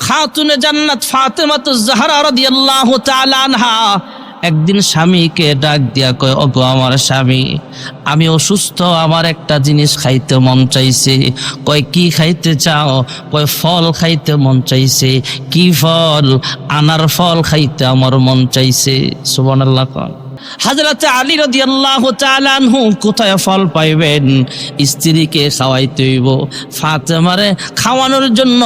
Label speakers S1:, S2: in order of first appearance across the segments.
S1: খাতুনে জান্নাত ফাতেমাতুজ জাহরা রাদিয়াল্লাহু তাআলা আনহা একদিন স্বামীকে ডাক দিয়া কয়, ওগো আমার স্বামী, আমি অসুস্থ, আমার একটা জিনিস খাইতে মন চাইছে। কয়, কি খাইতে চাও? কয়, ফল খাইতে মন চাইছে। কি ফল? আনার ফল খাইতে আমার মন চাইছে। সুবহানাল্লাহ। হযরত আলী রাদিয়াল্লাহু তাআলা আনহু কোথায় ফল পাইবেন? স্ত্রীকে খাওয়াইতে হইব। ফাতেমারে খাওয়ানোর জন্য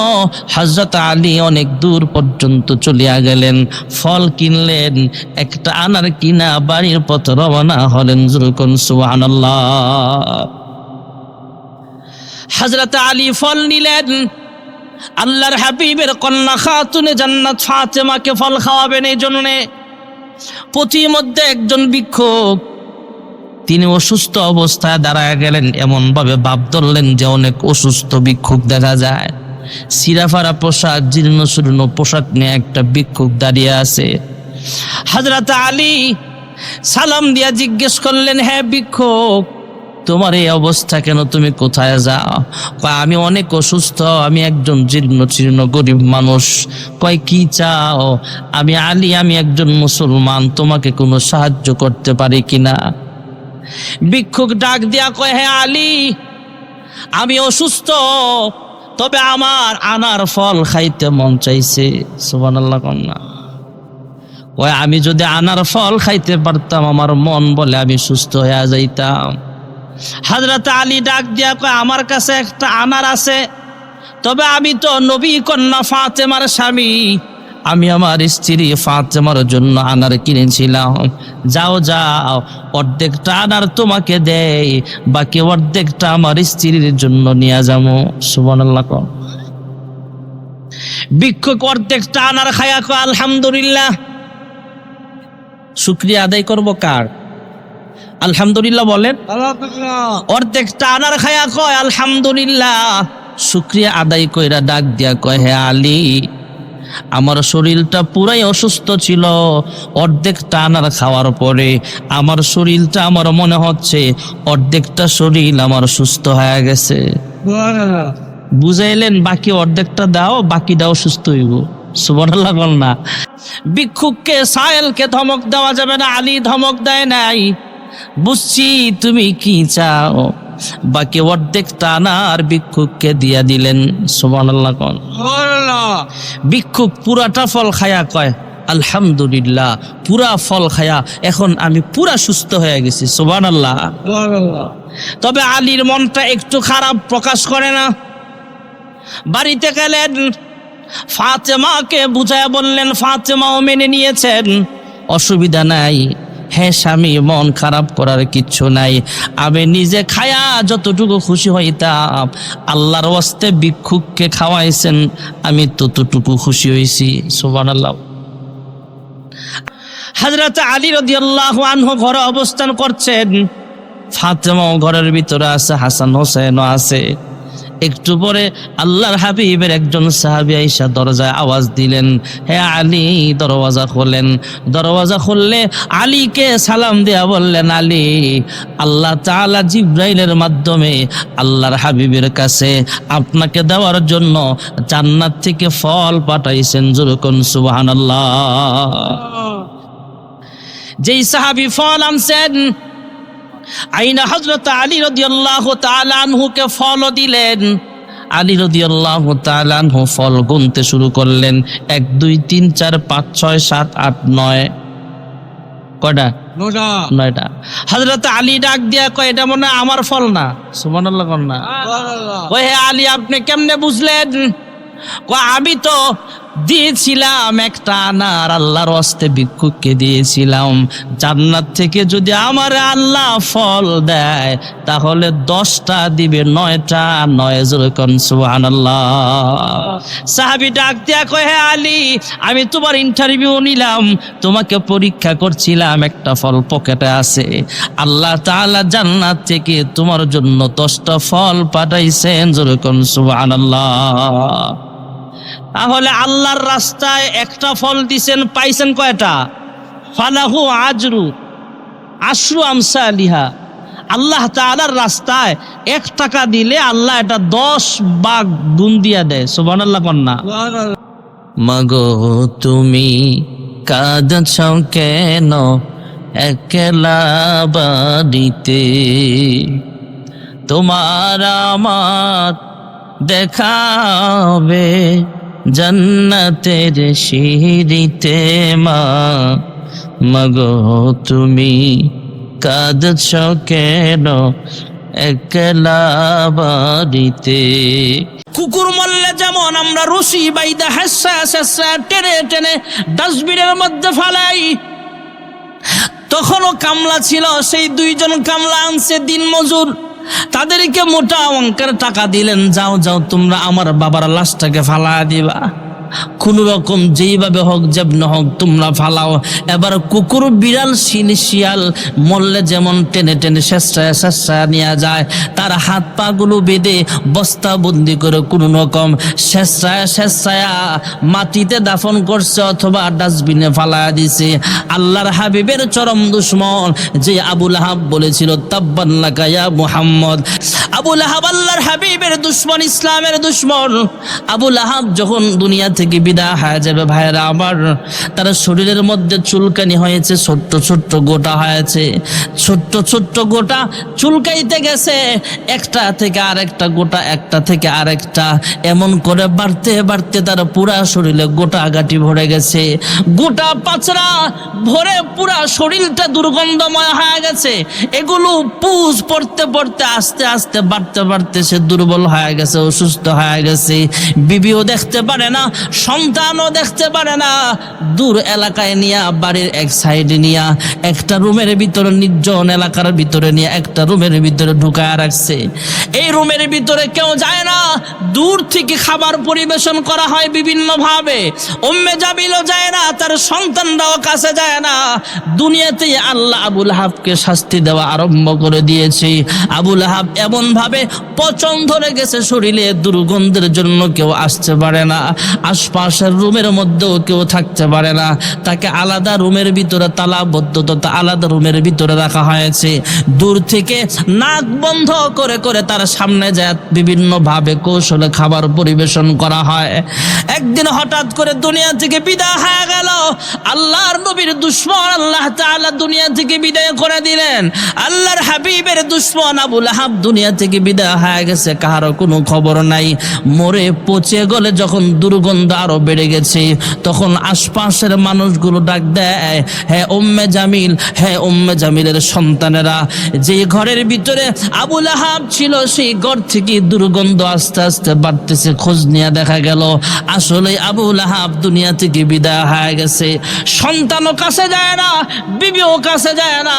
S1: হযরত আলী অনেক দূর পর্যন্ত চলিয়া গেলেন, ফল কিনলেন। একটা আনার কিনা বাড়ির পথ রওনা হলেন। যুরকুন সুবহানাল্লাহ। হযরত আলী ফল নিলেন, আল্লাহর হাবিবের কন্যা খাতুনে জান্নাত ফাতেমাকে ফল খাওয়াবেন। এই জন্যে পথিমধ্যে একজন ভিক্ষুক, তিনি অসুস্থ অবস্থায় দাঁড়ায় গেলেন। এমন ভাবে ভাব ধরলেন যে অনেক অসুস্থ ভিক্ষুক দেখা যায়। সিরাফারা পোশাক, জীর্ণ শীর্ণ পোশাক নিয়ে একটা ভিক্ষুক দাঁড়িয়ে আছে। হযরত আলী সালাম দিয়া জিজ্ঞেস করলেন, হ্যাঁ ভিক্ষুক, তোমার এই অবস্থা কেন? তুমি কোথায় যাও? কয়, আমি অনেক অসুস্থ, আমি একজন জীর্ণ শীর্ণ গরিব মানুষ। কয়, কি চাও? আমি আলী, আমি একজন মুসলমান, তোমাকে কোনো সাহায্য করতে পারি কিনা? ভিক্ষুক ডাক দিয়া কয়, হ্যাঁ আলী, আমি অসুস্থ, তবে আমার আনার ফল খাইতে মন চাইছে। সুবহানাল্লাহ। কন্যা কয়, আমি যদি আনার ফল খাইতে পারতাম, আমার মন বলে আমি সুস্থ হয়ে যাইতাম। হযরত আলী ডাক দিয়া কয়, আমার কাছে একটা আনার আছে, তবে আমি তো নবী কন্যা ফাতেমার স্বামী, আমি আমার স্ত্রী ফাতেমার জন্য আনার কিনেছিলাম। যাও যাও, অর্ধেকটা আনার তোমাকে দেই, বাকি অর্ধেকটা আমার স্ত্রীর জন্য নিয়ে যাবো। সুবহানাল্লাহ। ভিক্ষুক অর্ধেকটা আনার খায়া কয়, আলহামদুলিল্লাহ। শুকরিয়া আদায় করব কার? আলহামদুলিল্লাহ বলেন। অর্ধেকটা আনার খায়া কয়, আলহামদুলিল্লাহ। শুকরিয়া আদায় কইরা ডাক দিয়া কয়, হে আলী, আমার শরীরটা পুরাই অসুস্থ ছিল, অর্ধেকটা আনার খাওয়ার পরে আমার শরীরটা, আমার মনে হচ্ছে অর্ধেকটা শরীর আমার সুস্থ হয়ে গেছে। বুঝাইলেন, বাকি অর্ধেকটা দাও, বাকিটাও সুস্থ হইব। সুবহানাল্লাহ। বল না। ভিক্ষুককে, সায়েলকে ধমক দেওয়া যাবে না। আলী ধমক দেয় নাই, বুঝছি তুমি কি চাও, বাকি অর্ধেকটা আনার ভিক্ষুককে দিয়া দিলেন। সুবহানাল্লাহ। ভিক্ষুক পুরাটা ফল খায়া কয়, আলহামদুলিল্লাহ, পুরা ফল খায়া এখন আমি পুরা সুস্থ হয়ে গেছি। সুবহানাল্লাহ। তবে আলীর মনটা একটু খারাপ, প্রকাশ করে না। বাড়িতে গেলেন, ফাতেমাকে বুঝায় বললেন, ফাতেমাও মেনে নিয়েছেন, অসুবিধা নাই। হ্যাঁ স্বামী, মন খারাপ করার কিচ্ছু নাই, আমি নিজে খায়া যতটুকু খুশি হইতাম, আল্লাহর ওয়াস্তে ভিক্ষুককে খাওয়াইছেন, আমি ততটুকু খুশি হইছি। সুবহানাল্লাহ। হযরত আলী রাদিয়াল্লাহু আনহু ঘরে অবস্থান করছেন, ফাতেমাও ঘরের ভিতরে আছে, হাসান হোসেনও আছে। একটু পরে আল্লাহর হাবিবের একজন সাহাবী আয়েশা দরজায় আওয়াজ দিলেন, হে আলী, দরওয়াজা খোলেন। দরওয়াজা খুললে আলীকে সালাম দেয়া বললেন, আলী, আল্লাহ তাআলা জিবরাইলের মাধ্যমে আল্লাহর হাবিবের কাছে আপনাকে দেওয়ার জন্য জান্নাত থেকে ফল পাঠাইছেন। যুরকুন সুবহানাল্লাহ। যেই সাহাবী ফল আনছেন, আইনা হযরত আলী রাদিয়াল্লাহু তাআলা আনহুকে ফল দিলেন। আলী রাদিয়াল্লাহু তাআলা আনহু ফল গুনতে শুরু করলেন, 1 2 3 4 5 6 7 8 9। কয়টা? 9টা। হযরত আলী ডাক দিয়া কয়, এটা মনে হয় আমার ফল না। সুবহানাল্লাহ। কন্যা কয়, হে আলী, আপনি কেমনে বুঝলেন? কয়, আমি তো দিয়েছিলাম একটা আনার, আল্লাহর ওয়াস্তে ভিক্ষুককে দিয়েছিলাম। জান্নাত থেকে যদি আমার আল্লাহ ফল দেয়, তাহলে 10টা দিবে, 9টা নয়। যখন সুবহানাল্লাহ। সাহাবী ডাক দিয়া কয়, হে আলী, আমি তোমার ইন্টারভিউ নিলাম, তোমাকে পরীক্ষা করছিলাম, একটা ফল পকেটে আছে, আল্লাহ তাআলা জান্নাত থেকে তোমার জন্য 10টা ফল পাঠাইছেন। যখন সুবহানাল্লাহ। তাহলে আল্লাহর রাস্তায় একটা ফল দিছেন, পাইছেন কয়টা? ফালাহু আশরু আমসালিহা। আল্লাহ তাআলার রাস্তায় 1 টাকা দিলে আল্লাহ এটা 10 ভাগ গুণ দিয়া দেয়। সুবহানাল্লাহ। কন্যা মাগো তুমি কাঁদছ কেন একলা বাড়িতে? তোমার আমার দেখাবে জান্নাতের সিঁড়িতে মা, মাগো তুমি কাঁদছ কেন একলা বাড়িতে? কুকুর মরলে যেমন আমরা রশি বাইদা হাসা হাসা টেনে টেনে ডাস্টবিনের মধ্যে ফালাই, তখনও কামলা ছিল, সেই দুইজন কামলা আনছে দিন মজুর, তাদেরকে মোটা অঙ্কের টাকা দিলেন, যাও যাও তোমরা আমার বাবার লাশটাকে ফালা দিবা, কোন রকম যেইভাবে হোক যেমন হোক তোমরা ফালাও। এবার কুকুর বিড়াল শিয়াল মরলে যেমন টেনে টেনে শেষায় শেষায় নেওয়া যায়, তার হাত পা গুলো বেঁধে বস্তা বন্দি করে কোন রকম শেষায় শেষায় মাটিতে দাফন করছে অথবা ডাস্টবিনে ফালা দিছে। আল্লাহর হাবিবের চরম দুশ্মন যে আবু লাহাব বলেছিল তাব্বান লাকা ইয়া মুহাম্মদ। আবু লাহাব আল্লাহর হাবিবের দুশ্মন, ইসলামের দুশ্মন। আবু লাহাব যখন দুনিয়া থেকে বিদায় হয়ে যাবে ভাইরা আমার, তার শরীরের মধ্যে চুলকানি হয়েছে, ছোট্ট ছোট্ট গোটা হয়েছে, ছোট্ট ছোট্ট গোটা চুলকাইতে গেছে, একটা থেকে আরেকটা গোটা, একটা থেকে আরেকটা, এমন করে বাড়তে বাড়তে তার পুরা শরীরে গোটা গাটি ভরে গেছে, গোটা পাচরা ভরে পুরা শরীরটা দুর্গন্ধময় হয়ে গেছে। এগুলো পুজ পড়তে পড়তে আস্তে আস্তে বাড়তে বাড়তে সে দুর্বল হয়ে গেছে, অসুস্থ হয়ে গেছে। বিবিও দেখতে পারে না, সন্তানও দেখতে পারে না। দূর এলাকায় নিয়ে, বাড়ির এক সাইডে নিয়ে, একটা রুমের ভিতরে, নির্জন এলাকার ভিতরে নিয়ে একটা রুমের ভিতরে ঢুকায় রাখছে। এই রুমের ভিতরে কেউ যায় না, দূর থেকে খাবার পরিবেশন করা হয় বিভিন্ন ভাবে। উম্মে জামিলও যায় না, তার সন্তানরাও কাছে যায় না। দুনিয়াতে আল্লাহ আবু লাহাবকে শাস্তি দেওয়া আরম্ভ করে দিয়েছে। আবু লাহাব এমন ভাবে পচন ধরে গেছে শরীরে, দুর্গন্ধের জন্য কেউ আসতে পারে না, আশপাশের রুমের মধ্যেও কেউ থাকতে পারে না। তাকে আলাদা রুমের ভিতরে তালাবদ্ধ তথা আলাদা রুমের ভিতরে রাখা হয়েছে। দূর থেকে নাক বন্ধ করে করে তার সামনে যায় বিভিন্ন ভাবে কৌশলে খাবার পরিবেশন করা হয়। একদিন হঠাৎ করে দুনিয়া থেকে বিদায় হয়ে গেল আল্লাহর নবীর দুশ্মন, আল্লাহ তাআলা দুনিয়া থেকে বিদায় করে দিলেন। আল্লাহর হাবিবের দুশ্মন আবু লাহাব দুনিয়া থেকে বিদায় হয়ে গেছে, কারো কোনো খবর নাই। মরে পচে গলে যখন দুর্গন্ধ আরো বেড়ে গেছে, তখন আশপাশের মানুষগুলো ডাক দেয়, হ্যাঁ উম্মে জামিল, হ্যাঁ উম্মে জামিলের সন্তানেরা। যে ঘরের ভিতরে আবু লাহাব ছিল সেই ঘর থেকে দুর্গন্ধ আস্তে আস্তে বাড়তেছে। খোঁজ নিয়ে দেখা গেল আসলে আবু লাহাব দুনিয়া থেকে বিদায় হয়ে গেছে। সন্তানও কাছে যায় না, বিবিও কাছে যায় না,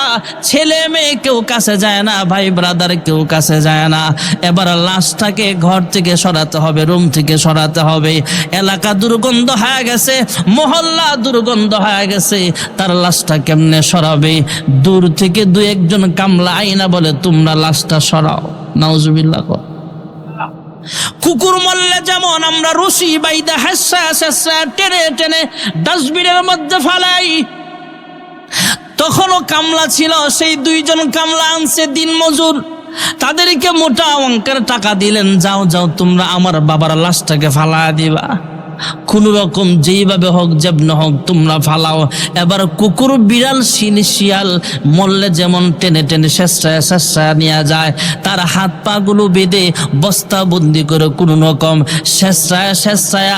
S1: ছেলে মেয়ে কেউ কাছে যায় না, ভাই ব্রাদার কেউ কাছে যায় না। এবার লাশটাকে ঘর থেকে সরাতে হবে, রুম থেকে সরাতে হবে। এলাকা দুর্গন্ধ হয়ে গেছে, মহল্লা দুর্গন্ধ হয়ে গেছে, তার লাশটা কেমনে সরাবে? দূর থেকে দুই একজন কামলা আইনা বলে তোমরা লাশটা সরাও। নাউজুবিল্লাহ। কুকুর মরলে যেমন আমরা রশি বাইদা হাসা হাসা টেনে টেনে ডাস্টবিনের মধ্যে ফালাই, তখনও কামলা ছিল, সেই দুইজন কামলা আনছে দিন মজুর, তাদেরকে মোটা অঙ্কের টাকা দিলেন, যাও যাও তোমরা আমার বাবার লাশটাকে ফালা দিবা, কোন রকম যেইভাবে হোক যেমন হোক তোমরা ফালাও। এবার কুকুর বিড়াল শিয়াল মরলে যেমন টেনে টেনে শেষায় শেষায় নেওয়া যায়, তার হাত পা গুলো বেঁধে বস্তা বন্দি করে কোন রকম শেষায় শেষায়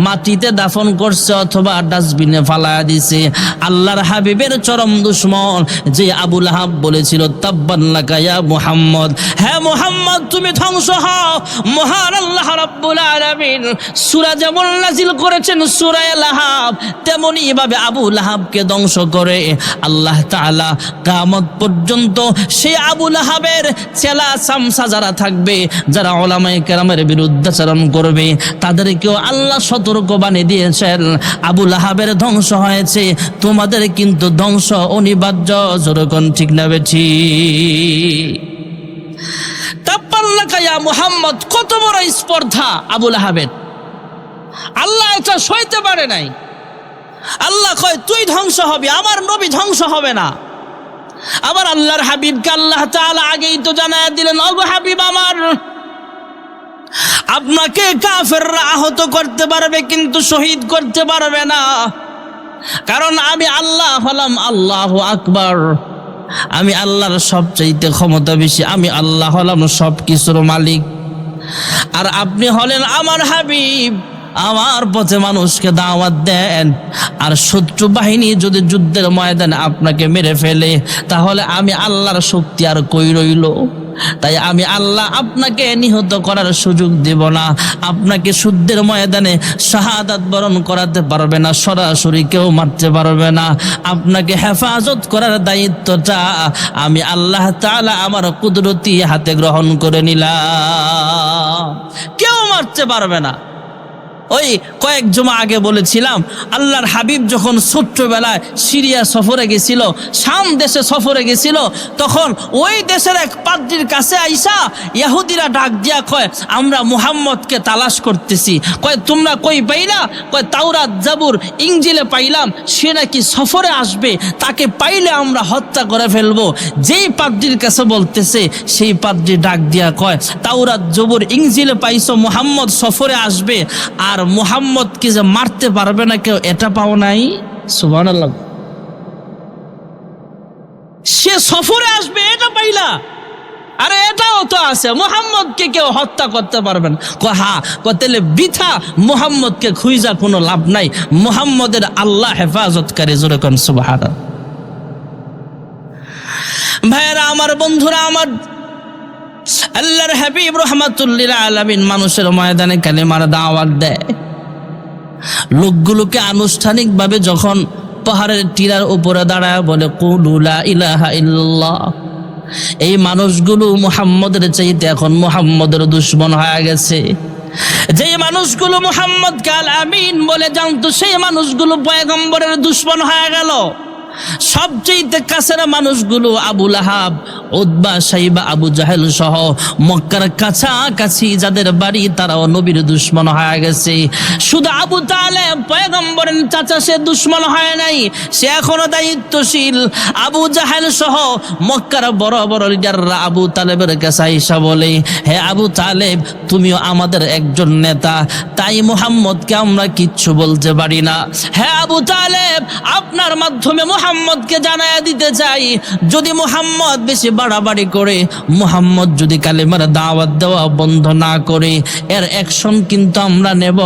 S1: মাটিতে দাফন করছে অথবা ডাস্টবিনে ফালা দিছে। আল্লাহর হাবিবের চরম দুশ্মন যে আবু লাহাব বলেছিল তাব্বান লাকা ইয়া মুহাম্মদ, হ্যাঁ মুহাম্মদ তুমি ধ্বংস হও। মহান আল্লাহ রাব্বুল আলামিন সূরা যেমন নাজিল করেছেন সূরা লাহাব, তেমনি ভাবে আবু লাহাবকে ধ্বংস করে আল্লাহ তাআলা কিয়ামত পর্যন্ত সেই আবু লাহাবের চেলা চামচা যারা থাকবে, যারা উলামায়ে কেরামের বিরুদ্ধাচরণ করবে, তাদেরকেও আল্লাহ সতর্কবাণী দিয়েছেন আবু লাহাবের ধ্বংস হয়েছে, তোমাদের কিন্তু ধ্বংস অনিবার্য। যেরকম ঠিক না বেঠি? তাব্বান লাকা ইয়া মুহাম্মদ, কত বড় স্পর্ধা আবু লাহাবের। আল্লাহ এটা সইতে পারে নাই। আল্লাহ কয় তুই ধ্বংস হবি, আমার নবী ধ্বংস হবে না। আবার আল্লাহর হাবিবকে আল্লাহ তাআলা আগেই তো জানায় দিলেন, ওগো হাবিব আমার, আপনাকে কাফেররা আহত করতে পারবে কিন্তু শহীদ করতে পারবে না, কারণ আমি আল্লাহ হলাম আল্লাহু আকবার। আমি আল্লাহর সবচাইতে ক্ষমতা বেশি, আমি আল্লাহ হলাম সব কিছুর মালিক। আর আপনি হলেন আমার হাবিব, আমার পথে মানুষকে দাওয়াত দেন। আর শত্রু বাহিনী যদি যুদ্ধের ময়দানে আপনাকে মেরে ফেলে, তাহলে আমি আল্লাহর শক্তি আর কই রইল? তাই আমি আল্লাহ আপনাকে নিহত করার সুযোগ দেব না। আপনাকে যুদ্ধের ময়দানে শাহাদাত বরণ করাতে পারবে না, সরাসরি কেউ মারতে পারবে না। আপনাকে হেফাজত করার দায়িত্বটা আমি আল্লাহ তাআলা আমার কুদরতি হাতে গ্রহণ করে নিলাম। কেউ মারতে পারবে না। ওই কয়েক জুমা আগে বলেছিলাম, আল্লাহর হাবিব যখন ছোট্টবেলায় সিরিয়া সফরে গেছিল, শাম দেশে সফরে গেছিল, তখন ওই দেশের এক পাদ্রীর কাছে আইসা ইহুদিরা ডাক দিয়া কয়, আমরা মুহাম্মদকে তালাশ করতেছি। কয় তোমরা কই পাইলা? কয় তাওরাত জাবুর ইনজিলে পাইলাম, সে নাকি সফরে আসবে, তাকে পাইলে আমরা হত্যা করে ফেলবো। যেই পাদ্রীর কাছে বলতেছে, সেই পাদ্রী ডাক দিয়া কয়, তাওরাত জাবুর ইনজিলে পাইছো মুহাম্মদ সফরে আসবে, আর মুহাম্মদকে যে মারতে পারবে না কেউ, এটা পাও নাই? সুবহানাল্লাহ। সে সফরে আসবে এটা পাইলা? আরে এটাও তো আছে, মুহাম্মদকে কেউ হত্যা করতে পারবে না। হ্যাঁ, তাহলে বৃথা মুহাম্মদকে খুঁজা কোনো লাভ নাই, মুহাম্মদের আল্লাহ হেফাজত করে। জোরে কোন সুবহানাল্লাহ। ভাইরা আমার, বন্ধুরা আমার, আল্লাহর হাবিব রাহমাতুল লিল আলামিন মানুষের ময়দানে কালেমার দাওয়াত দেয়। লোকগুলোকে আনুষ্ঠানিকভাবে যখন পাহাড়ের টিলার উপরে দাঁড়ায় বলে কুলু লা ইলাহা ইল্লাল্লাহ, এই মানুষগুলো মুহাম্মদের চাইতে এখন মুহাম্মদের দুশমন হয়ে গেছে। যে মানুষগুলো মুহাম্মদকে আল আমিন বলে জানতো, সেই মানুষগুলো পয়গম্বরের দুশমন হয়ে গেল। সবচেয়ে কাছের মানুষগুলো আবু লাহাব, উতবা, সাইবা, আবু জাহেল সহ মক্কার কাছাকাছি যাদের বাড়ি, তারাও নবীর দুশমন হয়ে গেছে। শুধু আবু তালেব পয়গম্বরের চাচা, সে দুশমন হয় নাই, সে এখনো দায়িত্বশীল। আবু জাহেল সহ মক্কার বড় বড় লিডাররা আবু তালেবের কাছে আইসা বলে, হে আবু তালেব, তুমিও আমাদের একজন নেতা, তাই মুহাম্মদকে আমরা কিচ্ছু বলতে পারি না। হে আবু তালেব, আপনার মাধ্যমে মুহাম্মদকে জানায়া দিতে চাই, যদি মুহাম্মদ বেশি বাড়াবাড়ি করে, মুহাম্মদ যদি কালেমার দাওয়াত দেওয়া বন্ধ না করে, এর অ্যাকশন কিন্তু আমরা নেব,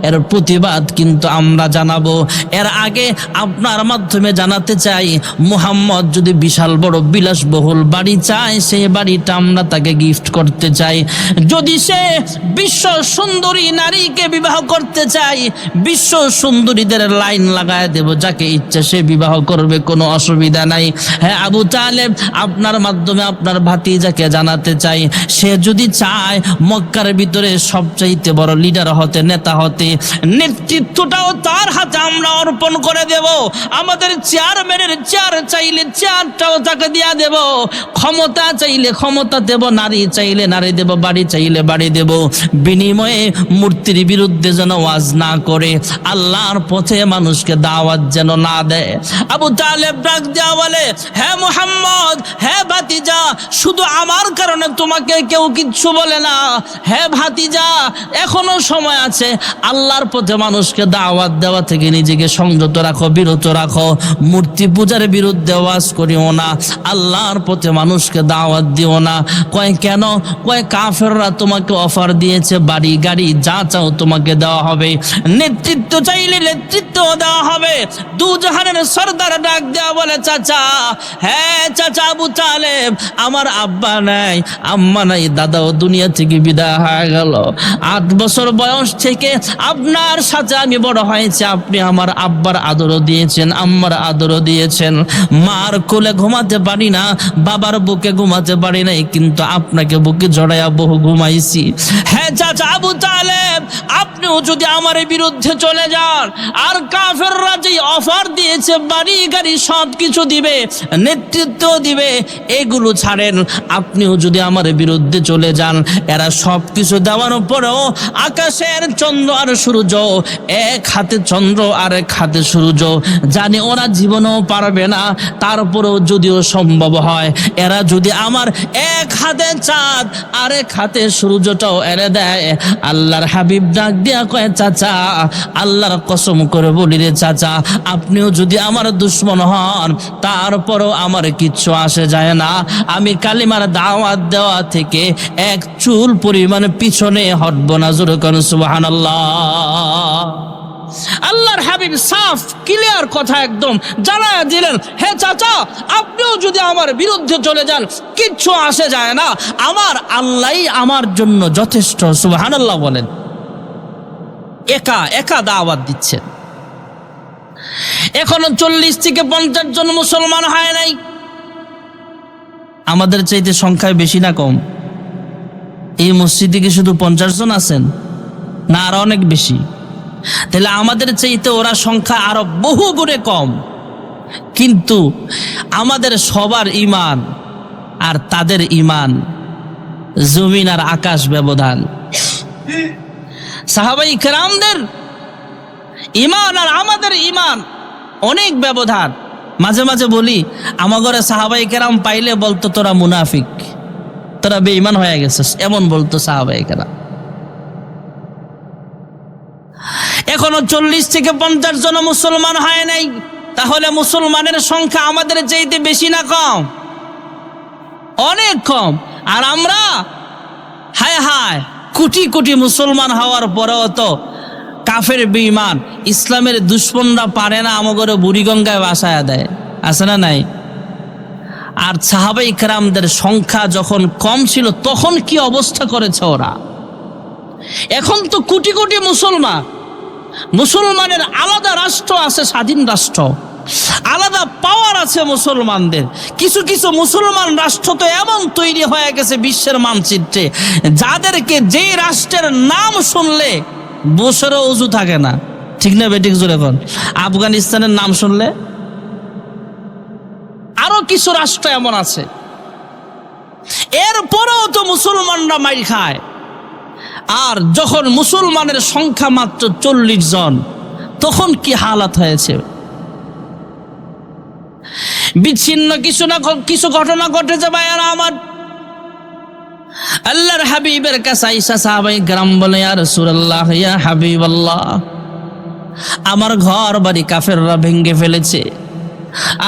S1: এর প্রতিবাদ কিন্তু আমরা জানাবো। এর আগে আপনার মাধ্যমে জানাতে চাই, মুহাম্মদ যদি বিশাল বড় বিলাসবহুল বাড়ি চায়, সেই বাড়িটা আমরা তাকে গিফট করতে চাই। যদি সে বিশ্ব সুন্দরী নারীকে বিবাহ করতে চাই, বিশ্ব সুন্দরীদের লাইন লাগায় দেব, যাকে ইচ্ছা সে বিবাহ করবে, কোনো অসুবিধা নাই। হ্যাঁ আবু তালেব, আপনার মাধ্যমে আপনার ভাতিজাকে জানাতে চাই, সে যদি চায় মক্কার ভিতরে সবচাইতে বড় লিডার হতে, নেতা হতে, নেতৃত্বটাও তার হাতে আমরা অর্পণ করে দেব। আমাদের চেয়ারম্যানের চেয়ার চাইলে চেয়ারটাও তাকে দিয়া দেব, ক্ষমতা চাইলে ক্ষমতা দেব, নারী চাইলে নারী দেব, বাড়ি চাইলে বাড়ি দেব। বিনিময়ে মূর্তির বিরুদ্ধে যেন ওয়াজ না করে, আল্লাহর পথে মানুষকে দাওয়াত যেন না দেয়। আবু তালেব ডাক দেয়া বলে, হে মুহাম্মদ, হে ভাতিজা, শুধু আমার কারণে তোমাকে কেউ কিচ্ছু বলে না। হে ভাতিজা, এখনো সময় আছে, আল্লাহর পথে মানুষকে দাওয়াত দেওয়া থেকে নিজেকে সংযত রাখো, বিরত রাখো। মূর্তি পূজার বিরুদ্ধে ওয়াজ করিও না, আল্লাহর পথে মানুষকে দাওয়াত দিও না। কয় কেন? কয় কাফেররা তোমাকে অফার দিয়েছে, বাড়ি গাড়ি যা চাও তোমাকে দেওয়া হবে, নেতৃত্ব চাইলে নেতৃত্ব দেওয়া হবে। দু জাহানের সরদার ডাক দেওয়া বলে, চাচা, হ্যাঁ চাচা আবু তালেব, আমার আব্বা নাই, আম্মা নাই, দাদাও দুনিয়া থেকে বিদায় হয়ে গেল। 8 বছর বয়স থেকে আপনার সাথে আমি বড় হয়েছি, আপনি আমার আব্বার আদরও দিয়েছেন, আম্মার আদরও দিয়েছেন। মার কোলে ঘুমাতে পারি না, বাবার বুকে ঘুমাতে পারি নাই, কিন্তু আপনাকে বুকে জড়াইয়া বহু ঘুমাইছি। হ্যাঁ চাচা আবু তালেব, আপনিও যদি আমার বিরুদ্ধে চলে যান, আর কাফেররা যে অফার দিয়েছে, বাড়ি গাড়ি সব কিছু দিবে, নেতৃত্ব দিবে, এগুলো ছাড়েন, আপনিও যদি আমার বিরুদ্ধে চলে যান, এরা সব কিছু দেওয়ার পরেও আকাশের চন্দ্র আর সূর্য, এক হাতে চন্দ্র আর এক হাতে সূর্য, জানি ওরা জীবনেও পারবে না। তারপরেও যদিও সম্ভব হয়, এরা যদি আমার এক হাতে চাঁদ আর এক হাতে সূর্যটাও এনে দেয়, আল্লাহর হাবিব ডাক দিয়া কয়, চাচা আল্লাহর কসম করে বলি রে চাচা, আপনিও যদি আমার দুশ্মন হন, তারপরও আমার কিচ্ছু আসে যায় না। আমি কালিমার দাওয়াত দেওয়া থেকে এক চুল পরিমাণ পিছনে হটব না। জোরে কোন সুবহানাল্লাহ। আল্লাহর হাবিব সাফ ক্লিয়ার কথা একদম জানায়া দিলেন, হে চাচা আপনিও যদি আমার বিরুদ্ধে চলে যান, কিচ্ছু আসে যায় না, আমার আল্লাহই আমার জন্য যথেষ্ট। সুবহানাল্লাহ বলেন। একা একা দাওয়াত দিচ্ছেন। এখনো 40 থেকে 50 জন মুসলমান হয় নাই। আমাদের চাইতে সংখ্যায় বেশি না কম? এই মসজিদে কি শুধু 50 জন আছেন, না আরো অনেক বেশি? তাহলে আমাদের চাইতে ওরা সংখ্যা আরো বহু গুণে কম। কিন্তু আমাদের সবার ঈমান আর তাদের ঈমান জমিন আর আকাশ ব্যবধান। সাহাবায়ে কেরামদের ঈমান আর আমাদের ঈমান অনেক ব্যবধান। মাঝে মাঝে বলি, আমার ঘরে সাহাবায়ে কেরাম পাইলে বলতো তোরা মুনাফিক, তোরা বেঈমান হয়ে গেছিস, এমন বলতো সাহাবায়ে কেরাম। এখনো 40 থেকে 50 জন মুসলমান হয় নাই। তাহলে মুসলমানের সংখ্যা আমাদের চাইতে বেশি না কম? অনেক কম। আর আমরা হায় হায় কোটি কোটি মুসলমান হওয়ার পরেও তো কাফের বেঈমান ইসলামের দুশ্মনরা পারে না আমাদের বুড়িগঙ্গায় বাসায় দেয়। আছে না নাই? আর সাহাবায়ে কেরামদের সংখ্যা যখন কম ছিল তখন কি অবস্থা করেছে ওরা। এখন তো কোটি কোটি মুসলমান, মুসলমানের আলাদা রাষ্ট্র আছে, স্বাধীন রাষ্ট্র, আলাদা পাওয়ার আছে মুসলমানদের। কিছু কিছু মুসলমান রাষ্ট্র তো এমন তৈরি হয়ে গেছে বিশ্বের মানচিত্রে, যাদেরকে যে রাষ্ট্রের নাম শুনলে বছরও উজু থাকে না। ঠিক না বেঠিক? জোরে এখন আফগানিস্তানের নাম শুনলে, আরো কিছু রাষ্ট্র এমন আছে, এরপরেও তো মুসলমানরা মাইর খায়। আর যখন মুসলমানের সংখ্যা মাত্র 40 জন, তখন কি হালাত হয়েছে। বিচ্ছিন্ন কিছু ঘটনা ঘটেছে ভাইয়ারা আমার। আল্লাহর হাবিবের কাছে আয়েশা সাহাবায়ে কেরাম বলে, ইয়া রাসূলুল্লাহ, ইয়া হাবিবাল্লাহ, আমার ঘর বাড়ি কাফেররা ভেঙে ফেলেছে।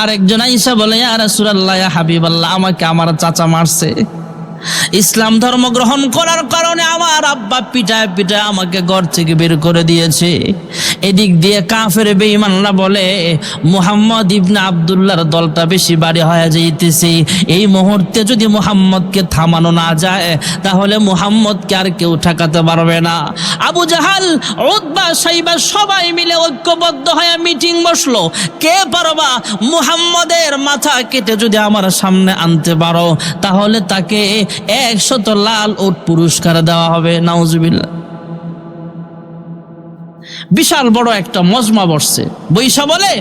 S1: আর একজন আয়েশা বলে, ইয়া রাসূলুল্লাহ, ইয়া হাবিবাল্লাহ, আমাকে আমার চাচা মারছে। ইসলাম ধর্ম গ্রহণ করার কারণে আমার আব্বা পিটায় পিটায় আমাকে ঘর থেকে বের করে দিয়েছে। এদিক দিয়ে কাফের বেঈমানরা বলে, মুহাম্মদ ইবনে আব্দুল্লাহর দলটা বেশি বাড়ি হয়ে যাইতেছে। এই মুহূর্তে যদি মুহাম্মদকে থামানো না যায়, তাহলে মুহাম্মদকে আর কেউ ঠেকাতে পারবে না। আবু জাহাল, উতবা, সাইবা সবাই মিলে ঐক্যবদ্ধ হয়ে মিটিং বসলো, কে পারবা মুহাম্মদের মাথা কেটে যদি আমার সামনে আনতে পারো, তাহলে তাকে 100 লাল উট পুরস্কার দেওয়া হবে। নাউজুবিল্লাহ। বিশাল বড় একটা মজমা বসছে। বৈশা বলে,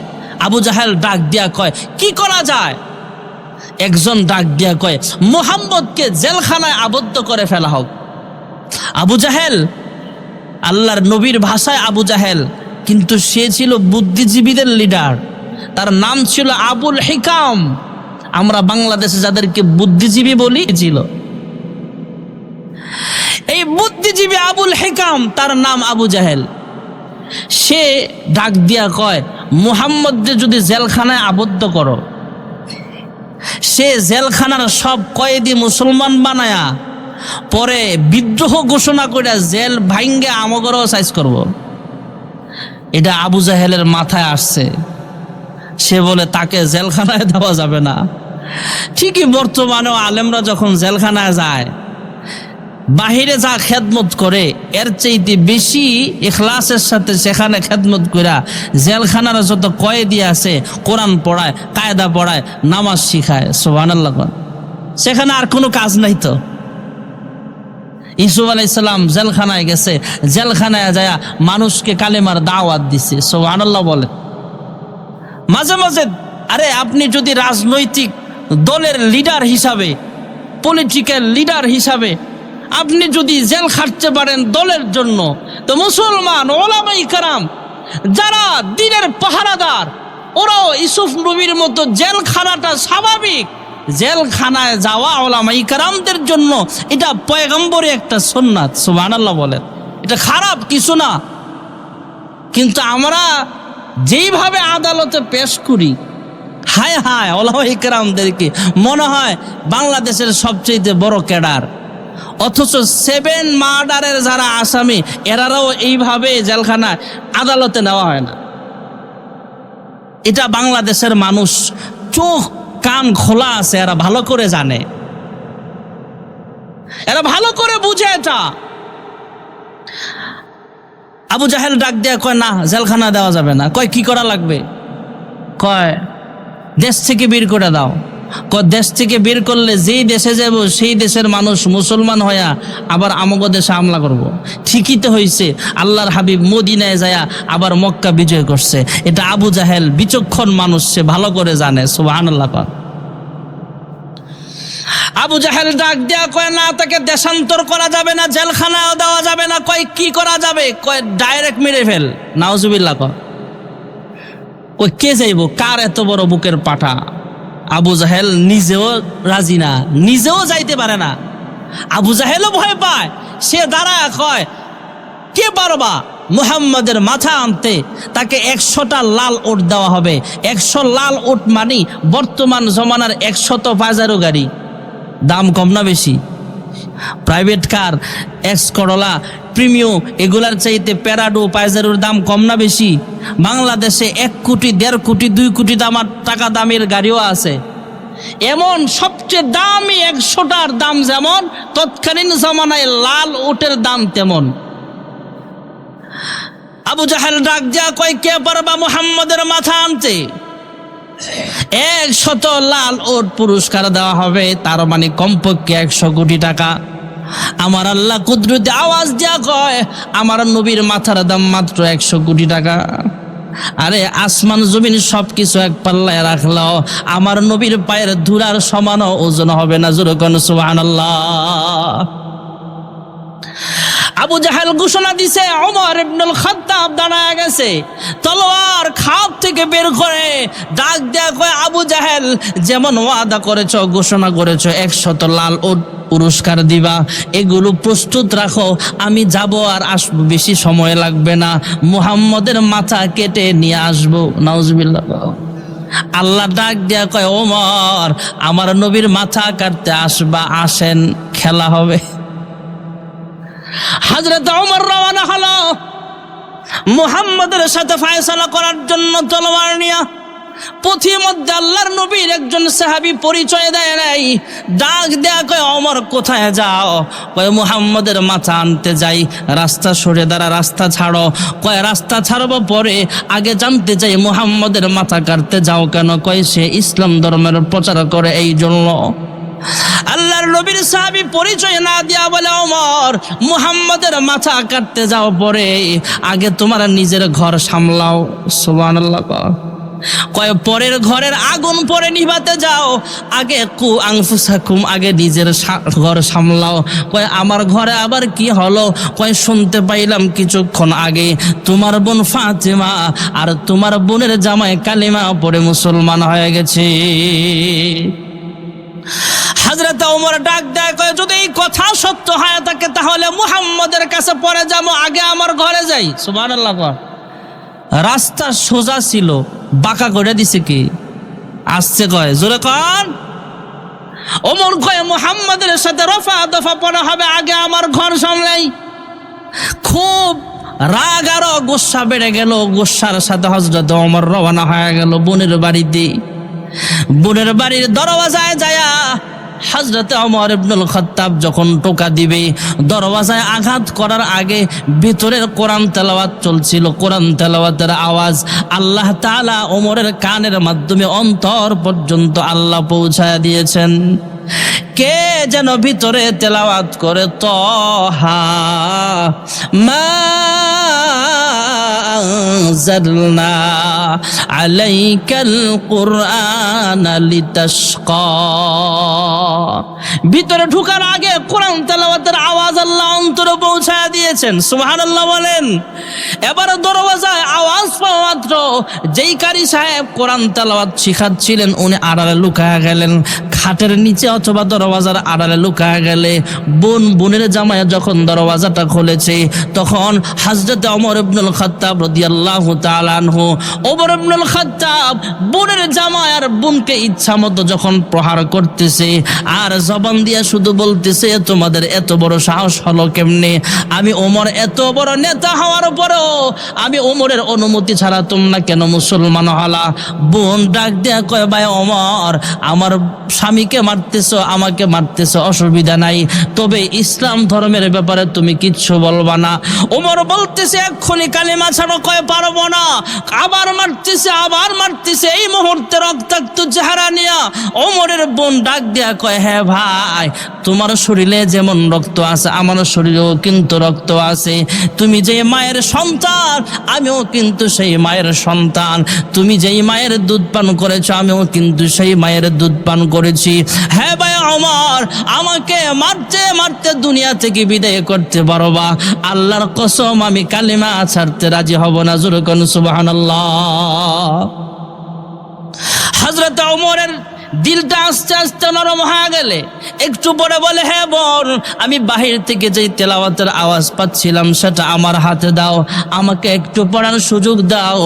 S1: আবু জাহেল ডাক দিয়া কয়, কি করা যায়? একজন ডাক দিয়া কয়, মুহাম্মদকে জেলখানায় আবদ্ধ করে ফেলা হোক। আবু জাহেল, আল্লাহর নবীর ভাষায় আবু জাহেল, কিন্তু সে ছিল বুদ্ধিজীবীদের লিডার। তার নাম ছিল আবুল হিকাম। আমরা বাংলাদেশে যাদেরকে বুদ্ধিজীবী বলি ছিল, এই বুদ্ধিজীবী আবুল হিকাম, তার নাম আবু জাহেল। সে ডাক দিয়া কয়, মুহাম্মদকে যদি জেলখানায় আবদ্ধ করো, সে জেলখানার সব কয়েদি মুসলমান বানায়া পরে বিদ্রোহ ঘোষণা করে জেল ভাঙ্গে আমগরও সাইজ করব। এটা আবু জাহেলের মাথায় আসছে। সে বলে তাকে জেলখানায় দেওয়া যাবে না। ঠিকই বর্তমানেও আলেমরা যখন জেলখানায় যায়, বাহিরে যা খেদমত করে এর চাইতে বেশি ইখলাসের সাথে সেখানে খেদমত কইরা জেলখানার যত কয়েদি আছে কোরআন পড়ায়, কায়দা পড়ায়, নামাজ শিখায়। সুবহানাল্লাহ। সেখানে আর কোনো কাজ নাই তো। ইউসুফ আলাইহিস সালাম জেলখানায় গেছে, জেলখানায় যায় মানুষকে কালেমার দাওয়াত দিছে। সুবহানাল্লাহ বলে। মাঝে মাঝে আরে আপনি যদি রাজনৈতিক দলের লিডার হিসাবে, পলিটিক্যাল লিডার হিসাবে আপনি যদি জেল খাটতে পারেন দলের জন্য, তো মুসলমান ওলামায়ে কেরাম যারা দ্বীনের পাহারাদার, ওরাও ইউসুফ নবীর মতো জেলখানাটা স্বাভাবিক। জেলখানায় যাওয়া ওলামায়ে কেরামদের জন্য এটা পয়গম্বরী একটা সুন্নাত। সুবহানাল্লাহ বলেন, এটা খারাপ কিছু না। কিন্তু আমরা যেইভাবে আদালতে পেশ করি, হায় হায়, ওলামায়ে কেরামদেরকে মনে হয় বাংলাদেশের সবচেয়ে বড় ক্যাডার, অথচ 7 মার্ডারের যারা আসামি এরাও এইভাবে জেলখানায় আদালতে নেওয়া হয় না। এটা বাংলাদেশের মানুষ চোখ কান খোলা আছে, এরা ভালো করে জানে, এরা ভালো করে বুঝে। এটা আবু জাহেল ডাক দেয়া কয়, না জেলখানা দেওয়া যাবে না। কয় কি করা লাগবে? কয় দেশ থেকে বের করে দাও। কয় দেশ থেকে বের করলে যেই দেশে যাব সেই দেশের মানুষ মুসলমান হইয়া আবার আমাগো দেশে হামলা করব। ঠিকই তো হয়েছে, আল্লাহর হাবিব মদিনায় যায়া আবার মক্কা বিজয় করছে। এটা আবু জাহেল বিচক্ষণ মানুষ, সে ভালো করে জানে। সুবহানাল্লাহ। আবু জাহেল ডাক দেয়া কয়, না তাকে দেশান্তর করা যাবে না, জেলখানাও দেওয়া যাবে না। কয় কি করা যাবে? কয় ডাইরেক্ট মেরে ফেল। নাউজুবিল্লাহ। কয় কে যাইব? কার এত বড় বুকের পাঠা? আবু জাহেল নিজেও রাজি না, নিজেও যাইতে পারে না। আবু জাহেলও ভয় পায়, সে দাঁড়ায় কয় কে পারবা মুহাম্মাদের মাথা আনতে? তাকে 100টা লাল ওট দেওয়া হবে। 100 লাল ওট মানে বর্তমান জমানার 100 পাজারো গাড়ি। দাম কম না বেশি? Private car, X Corolla, Premio, এগুলার চাইতে প্যারাডো পাইজারোর দাম কম না বেশি? বাংলাদেশে 1 কোটি, 1.5 কোটি, 2 কোটি টাকা দামের গাড়িও আছে। এমন সবচেয়ে দামি 100টার দাম যেমন, তৎকালীন জমানায় লাল ওটের দাম তেমন। আবু জাহেল ডাক দেয়া কয় কে পারবা মুহাম্মাদের মাথা আনতে? 100 লাল ওট পুরস্কার দেওয়া হবে, তার মানে কমপক্ষে 100 কোটি টাকা। আমার আল্লাহ কুদরতে আওয়াজ দেয়া কয়, আমার নবীর মাথার দাম মাত্র 100 কোটি টাকা। আরে আসমান জমিন সবকিছু এক পাল্লায় রাখলাও আমার নবীর পায়ের ধুলার সমান ওজন হবে না। জোরে কোন সুবহানাল্লাহ। আবু জাহেল ঘোষণা দিছে, ওমর ইবনুল খাত্তাব দাঁড়ায় গেছে, তলোয়ার খাপ থেকে বের করে ডাক দেয়া কয়, আবু জাহেল যেমন ওয়াদা করেছ, ঘোষণা করেছ 100 লাল ওট পুরস্কার দিবা, এগুলো প্রস্তুত রাখো, আমি যাব আর আসবো, বেশি সময় লাগবে না, মুহাম্মদের মাথা কেটে নিয়ে আসবো। নাউজুবিল্লাহ। আল্লাহ ডাক দেয়া কয়, ওমর আমার নবীর মাথা কাটতে আসবা, আসেন, খেলা হবে। হযরত ওমর রওনা হলো মুহাম্মদের সাথে ফয়সালা করার জন্য তলোয়ার নিয়ে। পথির মধ্যে আল্লাহর নবীর একজন সাহাবী পরিচয় দেয় নাই, ডাক দেয়া কয়, ওমর কোথায় যাও? কয় মুহাম্মদের মাথা আনতে যাই। রাস্তা সরে দাঁড়া, রাস্তা ছাড়ো। কয় রাস্তা ছাড়বো পরে, আগে জানতে চাই মুহাম্মদের মাথা কাটতে যাও কেন? কয় সে ইসলাম ধর্মের প্রচার করে, এই জন্য। আল্লাহর নবীর সাহাবী পরিচয় না দিয়া বলে, ওমর মুহাম্মদের মাথা কাটতে যাও পরে, আগে তোমার নিজের ঘর সামলাও। সুবহানাল্লাহ। কয় পরের ঘরের আগুন পরে নিভাতে যাও, আগে কু আনফুসাকুম, আগে নিজের ঘর সামলাও। কয় আমার ঘরে আবার কি হলো? কয় শুনতে পাইলাম কিছুক্ষণ আগে তোমার বোন ফাতেমা আর তোমার বোনের জামাই কালিমা পড়ে মুসলমান হয়ে গেছে। হযরত ওমর ডাক দেয় কয়, যদি এই কথা সত্য হয় থাকে তাহলে মুহাম্মদের কাছে পরে যাবো, আগে আমার ঘরে যাই। সুবহানাল্লাহ। রাস্তা সোজা ছিল, বাঁকা করে দিছে কি? আসছে কয়, জোরে কন। ওমর কয় মুহাম্মদের সাথে রফা দফা পড়া হবে, আগে আমার ঘর সামলাই। খুব রাগ আরো গোসা বেড়ে গেল, গোসার সাথে হযরত ওমর রওনা হয়ে গেল বোনের বাড়িতে। বোনের বাড়ির দরওয়াজায় যায়া হযরত ওমর ইবনুল খাত্তাব যখন টোকা দিবে, দরওয়াজায় আঘাত করার আগে ভিতরের কোরআন তেলাওয়াত চলছিল। কোরআন তেলাওয়াতের আওয়াজ আল্লাহ তাআলা ওমরের কানের মাধ্যমে অন্তর পর্যন্ত আল্লাহ পৌঁছায় দিয়েছেন। কে যেন ভিতরে তেলাওয়াত করে, তহা মা আনজালনা আলাইকাল কুরআনা লিতাশকা। ভিতরে ঢোকার আগে কোরআন তেলাওয়াতের আওয়াজ আল্লাহ অন্তরে পৌঁছায় দিয়েছেন। সুবহানাল্লাহ বলেন। এবার দরওয়াজায় আওয়াজ পাওয়া মাত্র যেই কারি সাহেব কোরআন তেলাওয়াত শিখাচ্ছিলেন উনি আড়ালে লুকায়া গেলেন, খাটের নিচে অথবা দরওয়াজার আড়ালে লুকায়া গেলে। বোনের জামাই যখন দরওয়াজাটা খুলেছে তখন হযরত ওমর ইবনুল খাত্তাব রাদিয়াল্লাহু তাআলা আনহু, ওমর ইবনুল খাত্তাব বোনের জামাই আর বোনকে ইচ্ছা মতো যখন প্রহার করতেছে আর জবান দিয়া শুধু বলতেছে তোমাদের এত বড় সাহস হলো কেমনে? আমি ওমর এত বড় নেতা হওয়ার পরও আমি ওমরের অনুমতি ছাড়া তোমরা কেন মুসলমান হলা? বোন ডাক দেয়া কয় ভাই ওমর, আমার স্বামীকে মারতেছো আমাকে মারতেছো অসুবিধা নাই, তবে ইসলাম ধর্মের ব্যাপারে তুমি কিচ্ছু বলবা না। ওমর বলতেছে এক্ষুনি কালিমা ছাড়া কয় পারবো না, আবার মারতেছে। এই মুহূর্তে রক্তাক্ত চেহারা নিয়া ওমরের বোন ডাক দেয়া কয় হ্যাঁ ভাই, তোমার শরীরে যেমন রক্ত আছে আমার শরীরেও কিন্তু রক্ত আছে। তুমি যে মায়ের সন্তান আমিও কিন্তু সেই মায়ের সন্তান, তুমি যেই মায়ের দুধ পান করেছো আমিও কিন্তু সেই মায়ের দুধ পান করেছি। হ্যাঁ ভাই ওমর, আমাকে মারতে মারতে দুনিয়া থেকে বিদায় করতে পারবা, আল্লাহর কসম আমি কালিমা ছাড়তে রাজি হব না। জোরে কোন সুবহানাল্লাহ। হযরত ওমরের দিলটা আস্তে আস্তে নরম হয়ে গেলে একটু পরে বলে হ্যাঁ বোন, আমি বাহির থেকে যেই তেলাওয়াতের আওয়াজ পাচ্ছিলাম সেটা আমার হাতে দাও, আমাকে একটু পড়ার সুযোগ দাও।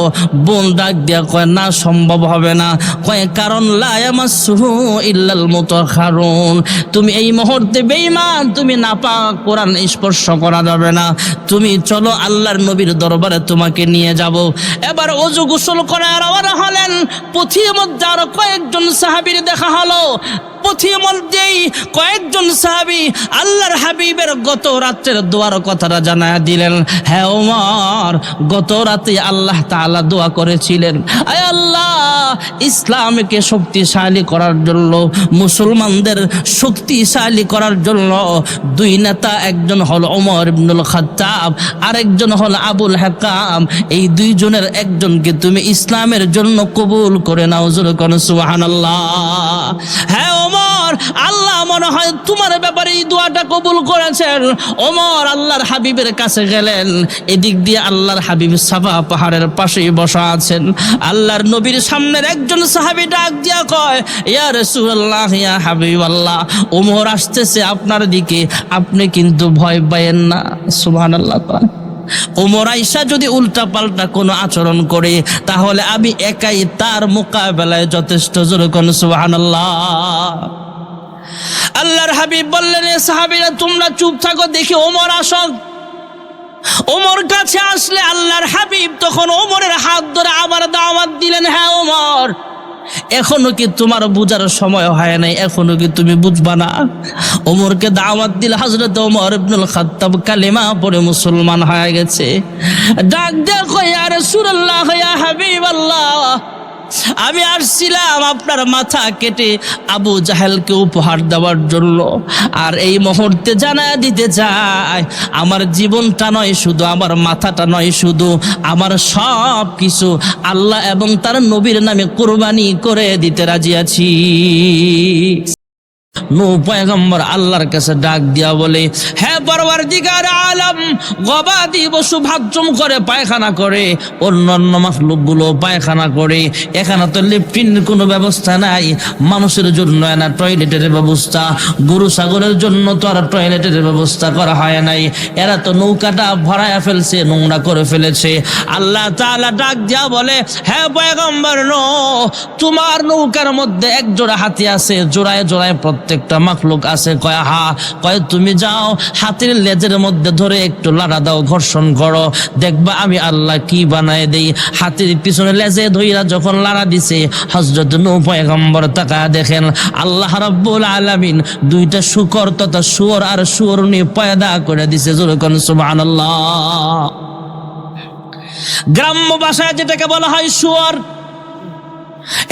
S1: বোন ডাক দিয়া কয় না সম্ভব হবে না। কয় কারণ লা ইয়ামাসসুহু ইল্লাল মুতাহহারুন, তুমি এই মুহূর্তে বেঈমান, তুমি নাপাক, কোরআন স্পর্শ করা যাবে না। তুমি চলো আল্লাহর নবীর দরবারে তোমাকে নিয়ে যাব। এবার ওযু গোসল করে রওনা হলেন। পথির মধ্যে আরো কয়েকজন সাহাবী দেখা হলো। পথির মধ্যেই কয়েকজন সাহাবী আল্লাহর হাবিবের গত রাতের দোয়ার কথাটা জানায় দিলেন। হ্যাঁ ওমর, গত রাতে আল্লাহ তাআলা দোয়া করেছিলেন, আয় আল্লাহ ইসলামকে শক্তিশালী করার জন্য, মুসলমানদের শক্তিশালী করার জন্য দুই নেতা, একজন হলো ওমর ইবনুল খাত্তাব আরেকজন হলো আবুল হাকাম, এই দুইজনের একজনকে তুমি ইসলামের জন্য কবুল করে নাও। জোরে কোন সুবহানাল্লাহ। হ্যাঁ ওমর, আল্লাহ মনে হয় তোমার ব্যাপারে এই দোয়াটা কবুল করেছেন। ওমর আল্লাহর হাবিবের কাছে গেলেন। এদিক দিয়ে আল্লাহর হাবিব সাফা পাহাড়ের পাশেই বসা আছেন। আল্লাহর নবীর সামনের একজন সাহাবী ডাক দিয়া কয় ইয়া রাসূলুল্লাহ, ইয়া হাবিবাল্লাহ, ওমর আসতেছে আপনার দিকে, আপনি কিন্তু ভয় পায়েন না। সুবহানাল্লাহ। ওমর আয়েশা যদি উল্টা পাল্টা কোনো আচরণ করে তাহলে আমি একাই তার মোকাবেলায় যথেষ্ট। জোরে কোন সুবহানাল্লাহ। আল্লাহর হাবিব বললেন এ সাহাবীরা তোমরা চুপ থাকো, দেখি ওমর আসক। ওমর কাছে আসলে আল্লাহর হাবিব তখন ওমরের হাত ধরে আবার দাওয়াত দিলেন, হ্যাঁ ওমর, এখনো কি তোমার বুঝার সময় হয় নাই? এখনো কি তুমি বুঝবা না? ওমরকে দাওয়াত দিলে হযরত ওমর ইবনুল খাত্তাব কালিমা পড়ে মুসলমান হয়ে গেছে। ডাক দিয়ে কয় ইয়া রাসূলুল্লাহ, ইয়া হাবিবাল্লাহ, আমি আসছিলাম আপনার মাথা কেটে আবু জাহেলকে উপহার দেওয়ার জন্য, আর এই মুহূর্তে জানায় দিতে চাই আমার জীবনটা নয় শুধু, আমার মাথাটা নয় শুধু, আমার সব কিছু আল্লাহ এবং তার নবীর নামে কুরবানি করে দিতে রাজি আছি। নূহ পয়গম্বর আল্লাহর কাছে ডাক দিয়া বলে, হ্যাঁ পরওয়ারদিগার আলম, গবাদি পশু বাথরুম করে, পায়খানা করে, অন্যান্য মাখলুকগুলো পায়খানা করে, এখানে তো লেট্রিনের কোনো ব্যবস্থা নাই, মানুষের জন্য না টয়লেটের ব্যবস্থা, গরু ছাগলের জন্য তো আর টয়লেটের ব্যবস্থা করা হয় নাই, এরা তো নৌকাটা ভরায়া ফেলছে, নোংরা করে ফেলেছে। আল্লাহ তাআলা ডাক দিয়া বলে, হ্যাঁ পয়গম্বর নূহ, তোমার নৌকার মধ্যে এক জোড়া হাতি আছে, জোড়ায় জোড়ায় প্রত্যেকটা মাখলুক আছে। কয় হা, কয় তুমি যাও হাতির লেজের মধ্যে ধরে একটু লাড়া দাও, ঘর্ষণ করো, দেখবা আমি আল্লাহ কি বানায় দেই। হাতির পিছনে লেজে ধইরা যখন লাড়া দিছে, হযরত নূহ পয়গম্বর তাকায়া দেখেন আল্লাহ রাব্বুল আলামিন দুইটা শূকর তথা শুয়োর আর শুয়োরনি পয়দা করে দিছে। জোরে কোন সুবহানাল্লাহ। গ্রাম্য ভাষায় যেটাকে বলা হয় শুয়োর,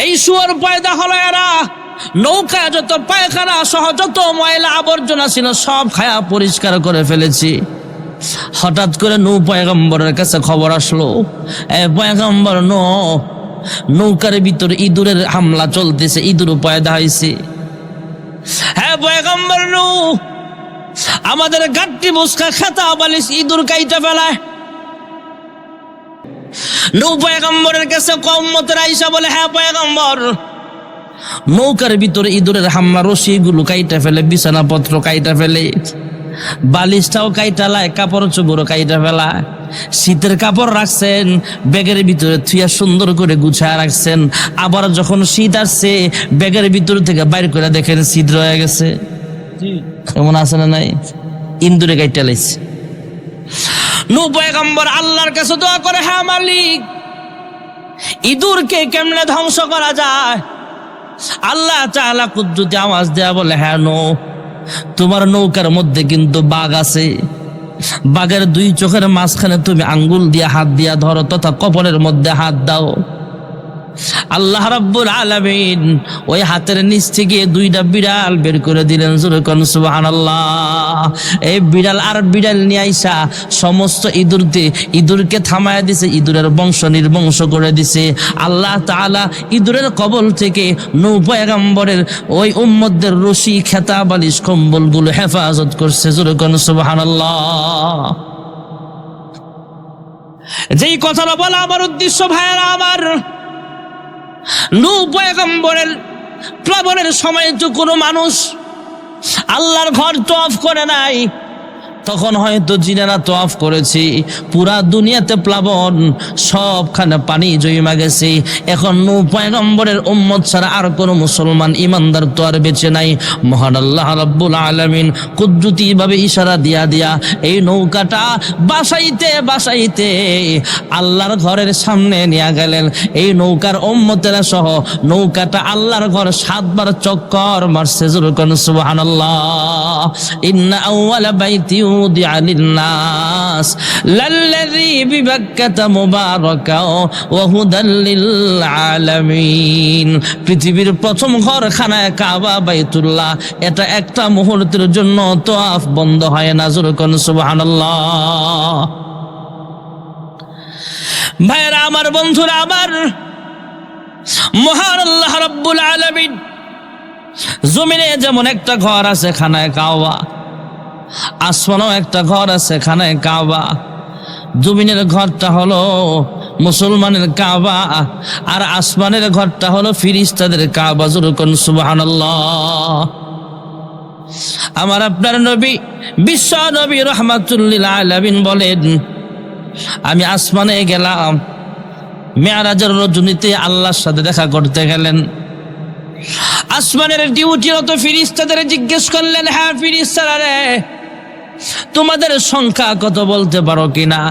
S1: এই শুয়োর পয়দা হলো এরা নৌকা যত পায়খানা সহ যত ময়লা আবর্জনা ছিল সব খায়া পরিষ্কার করে ফেলেছি। হঠাৎ করে নূহ পয়গম্বরের কাছে খবর আসলো, পয়গম্বর নৌকার ভিতরে ইঁদুরের হামলা চলতেছে, ইঁদুর পয়দা হয়েছে। হ্যাঁ পয়গম্বর নূহ, আমাদের গাট্টি মুস্কা খাতা বালিশ ইঁদুর কাইটা ফেলায়। নূহ পয়গম্বরের কাছে উম্মতের আয়েশা বলে, হ্যাঁ পয়গম্বর, নৌকার ভিতরে ইঁদুরের হামলা, রশিগুলো কাইটা ফেলে, বিছানাপত্র কাইটা ফেলে, বালিশটাও কাইটা লায়, কাপড় চোপড় কাইটা ফেলা। শীতের কাপড় রাখছেন ব্যাগের ভিতরে থুইয়া সুন্দর করে গুছায় রাখছেন, আবার যখন শীত আসছে ব্যাগের ভিতর থেকে বাইর করে দেখেন শীত রয়ে গেছে। এমন আছে না নাই? ইঁদুরে কাইটা লাইছে। নূহ পয়গম্বর আল্লাহর কাছে দোয়া করে, হ্যাঁ মালিক, ইঁদুরকে কেমনে ধ্বংস করা যায়? আল্লাহ তাআলা কুদরতি আওয়াজ দেয়া বলে, হ্যাঁ নূহ, তোমার নৌকার মধ্যে কিন্তু বাঘ আছে, বাঘের দুই চোখের মাঝখানে তুমি আঙ্গুল দিয়ে হাত দিয়া ধরো তথা কপালের মধ্যে হাত দাও। আল্লাহ রাব্বুল আলামিন ওই হাতের নিচ থেকে দুইটা বিড়াল বের করে দিলেন। জোরে কোন সুবহানাল্লাহ। এই বিড়াল আর বিড়াল নিয়ে আইসা সমস্ত ইঁদুরকে থামায়া দিছে, ইঁদুরের বংশ নির্বংশ করে দিছে। আল্লাহ তাআলা ইঁদুরের কবল থেকে নূহ পয়গম্বরের ওই উম্মতদের রশি, খেতা, বালিশ, কম্বলগুলো হেফাজত করছে। জোরে কোন সুবহানাল্লাহ। যেই কথাটা বলা আমার উদ্দেশ্য, ভাইয়েরা আমার, নূহ পয়গম্বরের প্লাবনের সময় তো কোনো মানুষ আল্লাহর ঘর তওয়াফ করে নাই, তখন হয়তো জিনেরা তওয়াফ করেছি। পুরা দুনিয়াতে প্লাবন, সবখানে পানি জমা গেছে। এখন নূহ পয়গম্বরের উম্মত ছাড়া আর কোনো মুসলমান ইমানদার তো আর বেঁচে নাই। মহান আল্লাহ রাব্বুল আলামিন কুদরতি ভাবে ইশারা দিয়া এই নৌকাটা বাসাইতে আল্লাহর ঘরের সামনে নিয়ে গেলেন। এই নৌকার উম্মতেরা সহ নৌকাটা আল্লাহর ঘর 7 বার চক্কর মারছে। যুরকান সুবহানাল্লাহ। ইন্না আউওয়ালা বাইতি উদিআ লিন-নাস লাল্লাযী বিবাক্কাতা মুবারাকাও ওয়া হুদাল লিল আলামিন। পৃথিবীর প্রথম ঘর খানায়ে কাবা বাইতুল্লাহ, এটা একটা মুহূর্তের জন্য তওয়াফ বন্ধ হয় না। যুরকান সুবহানাল্লাহ। ভাইরা আমার, বন্ধুরা আমার, মহান আল্লাহ রাব্বুল আলামিন জমিনে যেমন একটা ঘর আছে খানায়ে কাবা, আসমানেও একটা ঘর আছে খানায়ে কাবা। জমিনের ঘরটা হলো মুসলমানের কাবা, আর আসমানের ঘরটা হলো ফিরিস্তাদের কাবা। যুরকান সুবহানাল্লাহ। আমার আপনার নবী, বিশ্ব নবী রাহমাতুল লিল আলামিন বলেন, আমি আসমানে গেলাম, মেরাজের রজনীতে আল্লাহর সাথে দেখা করতে গেলেন। আসমানের ডিউটিরত ফেরেশতাদের জিজ্ঞেস করলেন, হ্যাঁ ফেরেশতারা রে, তোমাদের সংখ্যা কত বলতে পারো কিনা?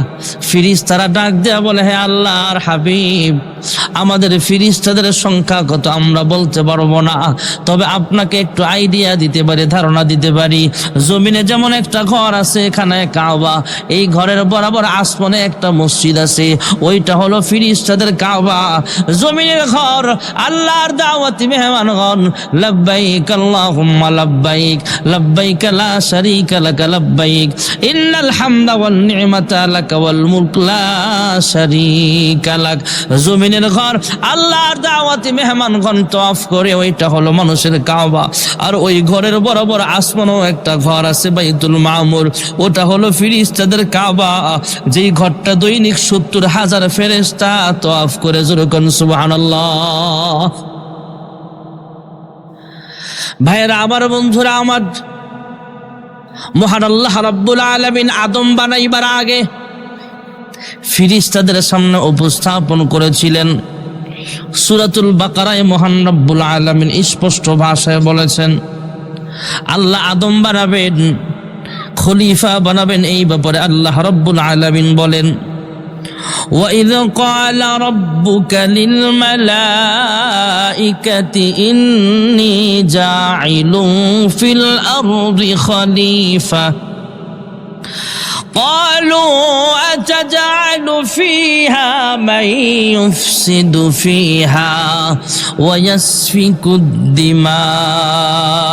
S1: ফেরেশতারা ডাক দেয়া বলে, হে আল্লাহর হাবিব, আমাদের ফেরেশতাদের সংখ্যা কত আমরা বলতে পারবো না, তবে আপনাকে একটু আইডিয়া দিতে পারি, ধারণা দিতে পারি। জমিনে যেমন একটা ঘর আছে খানায়ে কাবা, এই ঘরের বরাবর আসমানে একটা মসজিদ আছে, ওইটা হলো ফেরেশতাদের কাবা। জমিনের ঘর, আল্লাহর দাওয়াতি মেহমানগণ, লাব্বাইক আল্লাহুম্মা লাব্বাইক, লাব্বাইক লা শারীকা লাক লাব্বাইক, ইন্নাল হামদা ওয়ান নি'মাতা লাক ওয়াল মুলক লা শারীকা লাক। জমিনের ঘর, আল্লাহর দাওয়াতি মেহমানগণ তওয়াফ করে, ওইটা হলো মানুষের কাবা। আর ওই ঘরের বরাবর আসমানও একটা ঘর আছে, বাইতুল মামুর, ওটা হলো ফেরেশতাদের কাবা, যেই ঘরটা দৈনিক 70,000 ফেরেশতা তওয়াফ করে। যুরকান সুবহানাল্লাহ। ভাইরা আমার, বন্ধুরা আমার, মহান আল্লাহ রাব্বুল আলামিন আদম বানাইবার আগে ফেরেশতাদের সামনে উপস্থাপন করেছিলেন। সূরাতুল বাকারায় মহান রব্বুল আলামিন স্পষ্ট ভাষায় বলেছেন, আল্লাহ আদম বানাবেন, খলিফা বানাবেন। এই ব্যাপারে আল্লাহ রব্বুল আলামিন বলেন, وَإِذْ قَالَ رَبُّكَ لِلْمَلَائِكَةِ إِنِّي جَاعِلٌ فِي الْأَرْضِ خَلِيفَةً قالوا أتجعل فيها من يفسد فيها ويسفك الدماء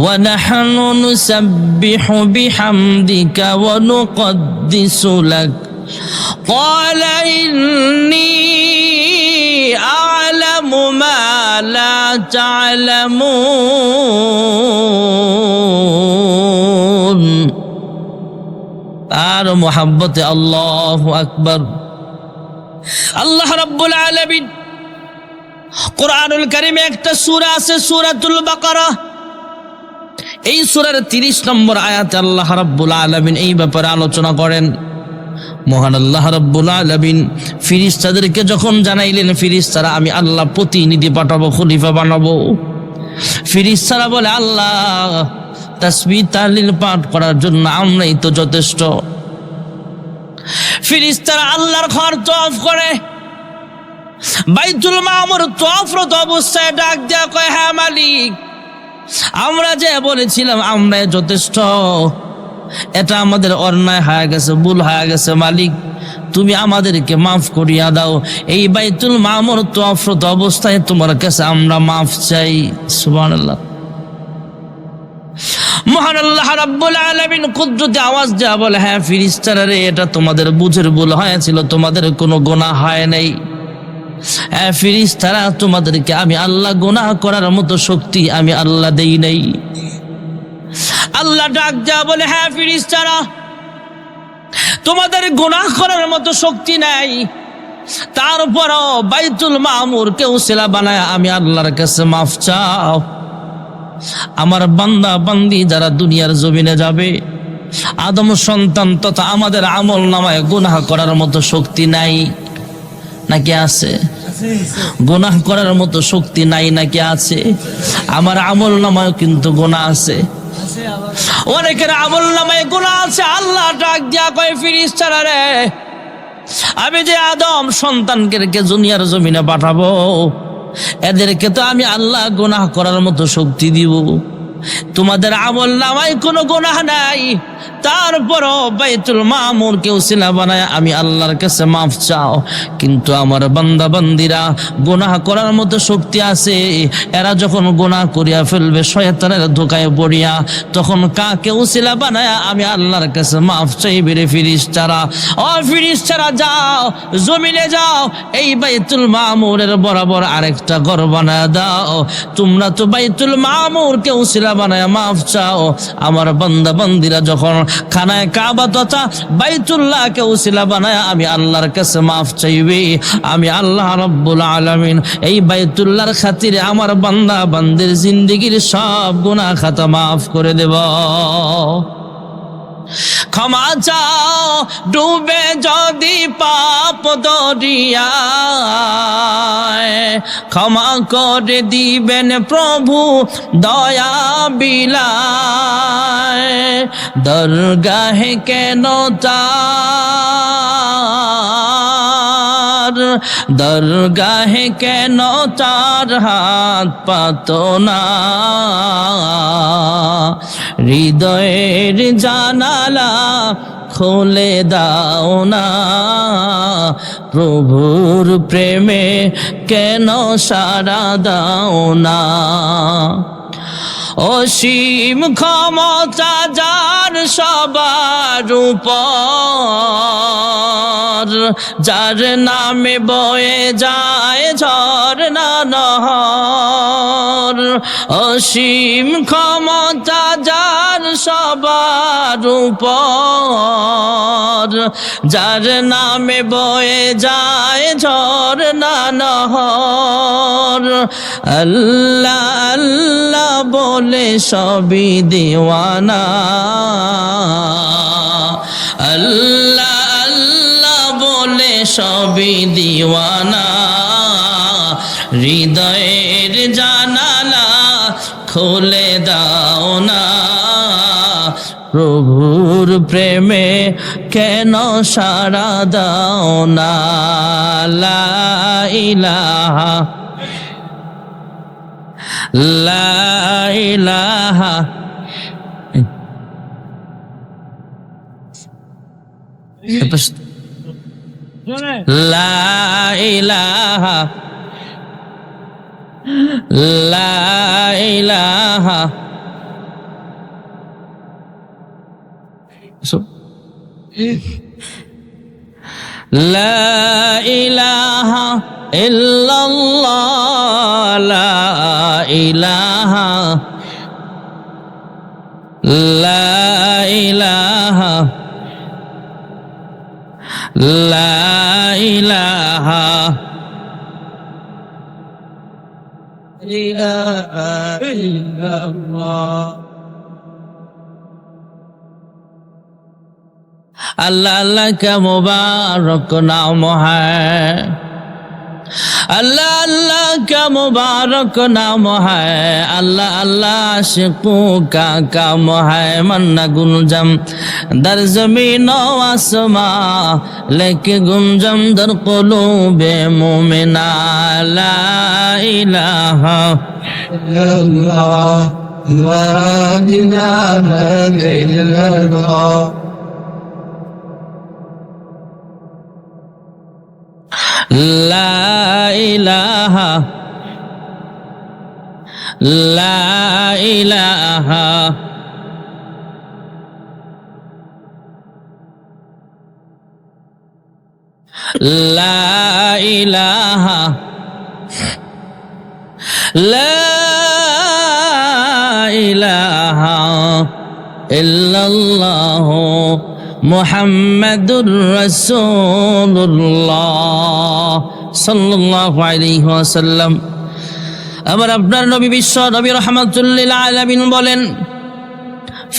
S1: ونحن نسبح بحمدك ونقدس لك قال إني أعلم ما لا تعلمون আর মোহাব্বতে আল্লাহু আকবার। আল্লাহ রাব্বুল আলামিন কোরআনুল কারীমে একটা সূরা আছে সূরাতুল বাকারা, এই সূরার 30 নম্বর আয়াতে আল্লাহ রাব্বুল আলামিন এই ব্যাপারে আলোচনা করেন। মহান আল্লাহ রাব্বুল আলামিন ফেরেশতাদেরকে যখন জানাইলেন ফেরেশতারা আমি আল্লাহ প্রতিনিধি পাঠাবো, খলিফা বানাবো, ফেরেশতারা বলে আল্লাহ তাসবিহ তাহলিল পাঠ করার জন্য আমরাই তো যথেষ্ট। ফেরেশতারা আল্লাহর ঘর তওয়াফ করে, বাইতুল মামুর তওয়াফরত অবস্থায় ডাক দেয়া কয় হ্যাঁ মালিক, আমরা যে বলেছিলাম আমরাই যথেষ্ট, এটা আমাদের অন্যায় হয়ে গেছে, ভুল হয়ে গেছে মালিক, তুমি আমাদেরকে মাফ করিয়া দাও। এই বাইতুল মামুর তওয়াফরত অবস্থায় তোমার কাছে আমরা মাফ চাই। সুবহানাল্লাহ। মহান আল্লাহ রাব্বুল আলামিন কুদরতে আওয়াজ দেয়া বলে হ্যাঁ ফেরেশতারা রে, এটা তোমাদের বুঝের ভুল হয়েছিল, তোমাদের কোনো গুনাহ হয় নাই। হ্যাঁ ফেরেশতারা, তোমাদেরকে আমি আল্লাহ গুনাহ করার মতো শক্তি আমি আল্লাহ দেই নাই। আল্লাহ ডাক দেয়া বলে হ্যাঁ ফেরেশতারা, তোমাদের গুনাহ করার মতো শক্তি নাই, তারপরও বাইতুল মামুর কে উসিলা বানায় আমি আল্লাহর কাছে মাফ চাও। আমার বান্দা বান্দি যারা দুনিয়ার জমিনে যাবে, আদম সন্তান তথা আমাদের আমল নামায় গুনাহ করার মতো শক্তি নাই নাকি আছে? গুনাহ করার মতো শক্তি নাই নাকি আছে? আমার আমল নামায় কিন্তু গুনাহ আছে, অনেকের আমল নামায় গুনাহ আছে। আল্লাহ ডাক দিয়া কয় ফেরেশতারা রে, আমি যে আদম সন্তানকে দুনিয়ার জমিনে পাঠাবো, এদেরকে তো আমি আল্লাহ গুনাহ করার মতো শক্তি দিব। তোমাদের আমল নামায় কোনো গুনাহ নাই, তারপরও বাইতুল মামুর কে উসিলা বানায় আমি আল্লাহর কাছে মাফ চাও। কিন্তু আমার বান্দা বান্দিরা গুনাহ করার মতো শক্তি আছে, এরা যখন গুনাহ করিয়া ফেলবে শয়তানের ধোকায় পড়িয়া, তখন কাকে উসিলা বানায় আমি আল্লাহর কাছে মাফ চাইবে রে ফেরেশতারা। ও ফেরেশতারা যাও, জমিনে যাও, এই বাইতুল মামুরের বরাবর আরেকটা ঘর বানায় দাও। তোমরা তো বাইতুল মামুর কে উসিলা বানায় মাফ চাও, আমার বান্দা বান্দিরা যখন খানায় কাবা তথা বাইতুল্লাহকে উসিলা বানায় আমি আল্লাহর কাছে মাফ চাইবে, আমি আল্লাহ রাব্বুল আলামিন এই বাইতুল্লাহর খাতিরে আমার বান্দা বান্দির জিন্দেগীর সব গুনাহ খাতা মাফ করে দেব। ক্ষমা চাও ডুবে যদি পাপ দরিয়ায়, ক্ষমা করে দিবেন প্রভু দয়া বিলায়। দরগাহে কেন তার, দরগাহে কেন তার হাত পাতো না, হৃদয়ের জানালা খুলে দাও না, প্রভুর প্রেমে কেন সাড়া দাও না। অসীম ক্ষমতা যার সবার উপর, যার নামে বয়ে যায় ঝরনা নহর। অসীম ক্ষমতা যার সবার উপর, যার নামে বয়ে যায় ঝরনা নহর। আল্লাহ আল্লাহ বলে সবই দিওয়ানা, আল্লাহ আল্লাহ বলে সবই দিওয়ানা, হৃদয়ের জানালা খুলে দাও না, প্রভুর প্রেমে কেন সাড়া দাও না। লা ইলাহা লা ইলাহা লা ইলাহা লা ইলাহা লা ইলাহা ইল্লাল্লাহ, লা ইলাহা, লা ইলাহা, লা ইলাহা ইল্লাল্লাহ। अल्लाह अल्लाह का मुबारक नाम है, अल्लाह अल्लाह का मुबारक नाम है, अल्लाह अल्लाह आशिकों का काम है। मन्ना गुंजम दर ज़मीन व आसमां, लेके गुंजम दर क़ुलूबे मोमिना। ला इलाहा इल्लल्लाह, ला इलाहा इल्लल्लाह, ला इलाहा, ला इलाहा, ला इलाहा, ला इलाहा इल्लल्लाह मुहम्मदुर রাসূলুল্লাহ সাল্লাল্লাহু আলাইহি ওয়াসাল্লাম। আমার আপনার নবী বিশ্ব নবী রাহমাতুল লিল আলামিন বলেন,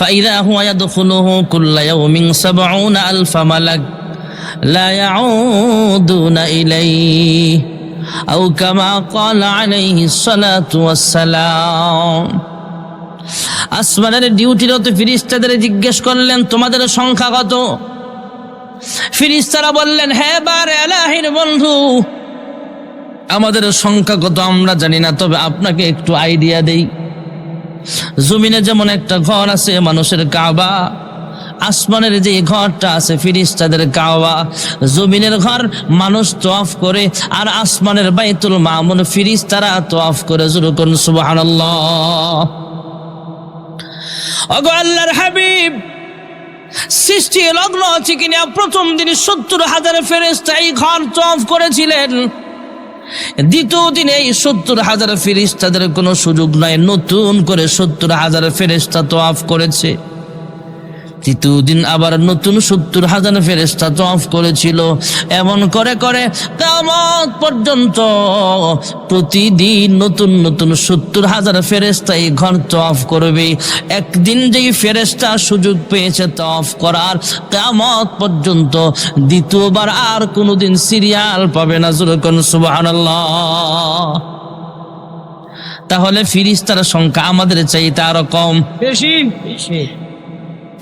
S1: ফাইদা হুয়া ইয়াদখুলুহু কুল্লা ইয়াউমিন ৭০,০০০ মালাক লা ইয়াউদুনা ইলাইহি আও কামা ক্বালা আলাইহিস সালাতু ওয়াস সালাম। আসমানের ডিউটিরত ফেরেশতাদের জিজ্ঞেস করলেন, তোমাদের সংখ্যা কত? ফেরেশতারা বললেন, হে বারে ইলাহির বন্ধু, আমাদের সংখ্যা কত আমরা জানি না, তবে আপনাকে একটু আইডিয়া দেই। জমিনে যেমন একটা ঘর আছে মানুষের কাবা, আসমানের যে ঘরটা আছে ফেরেশতাদের কাবা। জমিনের ঘর মানুষ তওয়াফ করে, আর আসমানের বাইতুল মামুর ফেরেশতারা তওয়াফ করে। জোরে করুন সুবহানাল্লাহ। ওগো আল্লাহর হাবিব, সৃষ্টি লগ্ন থেকে নিয়ে প্রথম দিন ৭০,০০০ ফেরেশতা এই ঘর তওয়াফ করেছিলেন। দ্বিতীয় দিনে এই ৭০,০০০ ফেরেশতাদের কোনো সুযোগ নাই, নতুন করে ৭০,০০০ ফেরেশতা তওয়াফ করেছে। তৃতীয় দিন আবার নতুন ৭০,০০০ ফেরেশতা তওয়াফ করেছিল। এমন করে করে কিয়ামত পর্যন্ত প্রতিদিন নতুন নতুন ৭০,০০০ ফেরেশতা এই ঘর তওয়াফ করবে। একদিন যেই ফেরেশতা সুযোগ পেয়েছে তওয়াফ করার, কিয়ামত পর্যন্ত দ্বিতীয়বার আর কোনোদিন সিরিয়াল পাবে না। জোরে করুন সুবহানাল্লাহ। তাহলে ফেরেশতার সংখ্যা আমাদের চাইতে আরো কম, বেশি।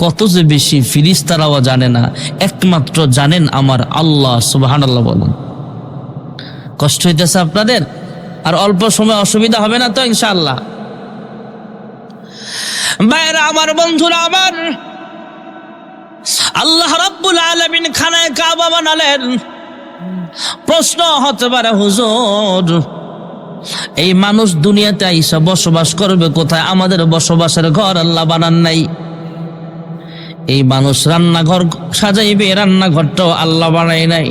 S1: কত যে বেশি ফেরেশতারাও জানে না, একমাত্র জানেন আমার আল্লাহ। সুবহানাল্লাহ বলুন। কষ্ট হইতেছে আপনাদের? আর অল্প সময় অসুবিধা হবে না তো ইনশাআল্লাহ? ভাইরা আমার, বন্ধুরা আমার, আল্লাহ রাব্বুল আলামিন খানায় কাবা বানালেন। প্রশ্ন হতে পারে, হুজুর এই মানুষ দুনিয়াতে আইসা বসবাস করবে কোথায়? আমাদের বসবাসের ঘর আল্লাহ বানান নাই। এই মানুষ রান্নাঘর সাজাইবে, রান্নাঘরটাও আল্লাহ বানাই নাই।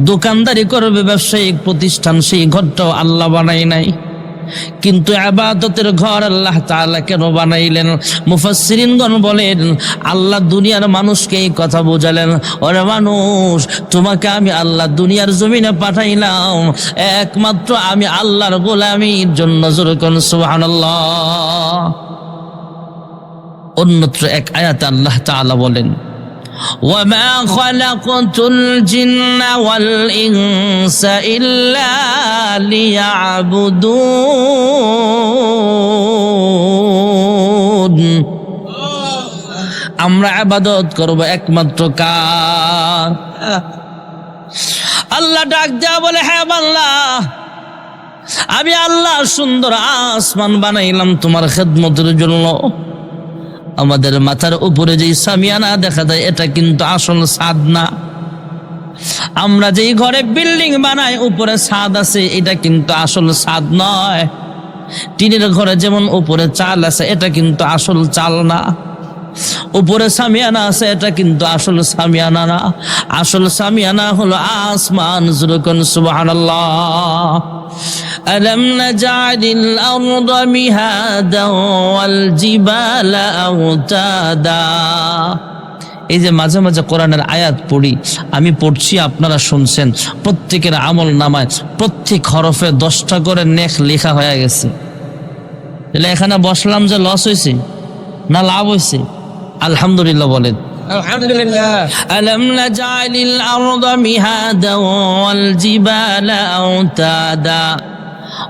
S1: দোকানদারি করবে, ব্যবসায়িক প্রতিষ্ঠান, সেই ঘরটাও আল্লাহ বানাই নাই। কিন্তু ইবাদতের ঘর আল্লাহ তাআলা কেন বানাইলেন? মুফাসসিরিনগণ বলেন, আল্লাহ দুনিয়ার মানুষকে এই কথা বোঝালেন, ওরে মানুষ, তোমাকে আমি আল্লাহ দুনিয়ার জমিনে পাঠাইলাম একমাত্র আমি আল্লাহর গোলামির জন্য। জোরে করুন সুবহানাল্লাহ। অন্যত্র এক আয়াতে আল্লাহ তাআলা বলেন, ওয়ামা খালাকতুল জিন্না ওয়াল ইনসা ইল্লা লিয়াবুদুন। আমরা ইবাদত করব একমাত্র কার? আল্লাহ ডাক দেয়া বলে, হ্যাঁ বান্দা, আমি আল্লাহ সুন্দর আসমান বানাইলাম তোমার খেদমতের জন্য। আমাদের মাথার উপরে যেই সামিয়ানা দেখা যায় এটা কিন্তু আসল ছাদ না। আমরা যেই ঘরে বিল্ডিং বানাই উপরে ছাদ আছে, এটা কিন্তু আসল ছাদ নয়। টিনের ঘরে যেমন উপরে চাল আছে, এটা কিন্তু আসল চাল না। উপরে সামিয়ানা আছে, এটা কিন্তু আসল সামিয়ানা না। আসল সামিয়ানা হলো আসমান। যখন সুবহানাল্লাহ। আলাম নাজআলিল আরদা মিহাদা ওয়াল জিবালা আওতাদা। এই যে মাঝে মাঝে কোরআনের আয়াত পড়ি, আমি পড়ছি, আপনারা শুনছেন, প্রত্যেকের আমল নামায় প্রত্যেক হরফে 10টা করে নেক লেখা হয়ে গেছে। তাহলে এখানে বসলাম যে লস হয়েছে না লাভ হয়েছে? আলহামদুলিল্লাহ বলেন
S2: আলহামদুলিল্লাহ।
S1: আলাম নাজআলিল আরদা মিহাদা ওয়াল জিবালা আওতাদা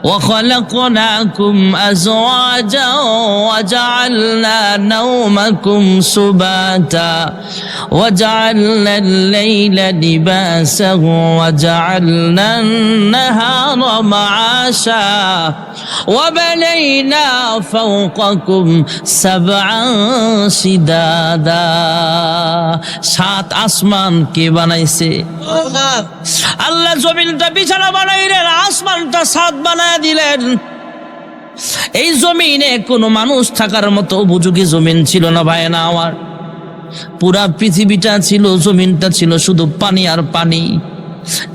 S1: وخلقناكم أزواجا وجعلنا نومكم سباتا وجعلنا الليل لباسا وجعلنا النهار معاشا وبنينا فوقكم سبعا شدادا। 7 আসমান কে বানাইছে? আল্লাহ। জমিনটা বিছানা বানাইলেন, আসমানটা ছাদ বানায় দিলেন। এই জমিনে কোনো মানুষ থাকার মতো উপযোগী জমিন ছিল না ভাই না আমার। পুরা পৃথিবীটা ছিল, জমিনটা ছিল শুধু পানি আর পানি।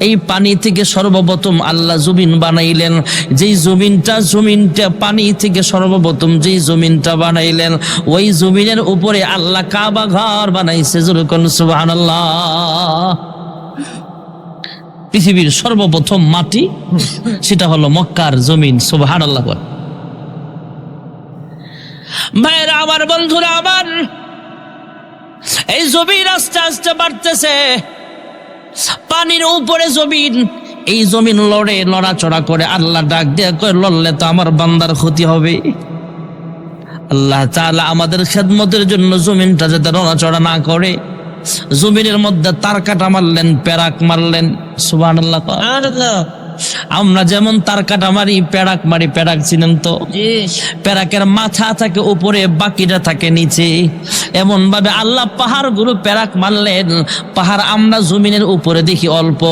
S1: এই পানি থেকে সর্বপ্রথম আল্লাহ জমিন বানাইলেন। যেই জমিনটা পানি থেকে সর্বপ্রথম যেই জমিনটা বানাইলেন, ওই জমিনের উপরে আল্লাহ কাবা ঘর বানাইছে। যেরকম সুবহানাল্লাহ। পৃথিবীর সর্বপ্রথম মাটি সেটা হলো মক্কার জমিন। সুবহানাল্লাহ। ভাইরা আমার, বন্ধুরা আমার, এই জমিন আস্তে আস্তে বাড়তেছে। পানির উপরে জমিন, এই জমিন লড়াচড়া করে। আল্লাহ ডাক দিয়ে কয়, লড়লে তো আমার বান্দার ক্ষতি হবে। আল্লাহ তাআলা আমাদের খেদমতের জন্য জমিনটা যাতে নড়াচড়া না করে, জমিনের মধ্যে তার কাটা মারলেন, প্যারাক মারলেন। সুবহানাল্লাহ। আমরা যেমন তার কাটা মারি, প্যারাক মারি। প্যারাক চিনেন তো? প্যারাকের মাথা থাকে উপরে, বাকিটা থাকে নিচে। এমন ভাবে আল্লাহ পাহাড়গুলো প্যারাক মারলেন। পাহাড় আমরা জমিনের উপরে দেখি অল্প,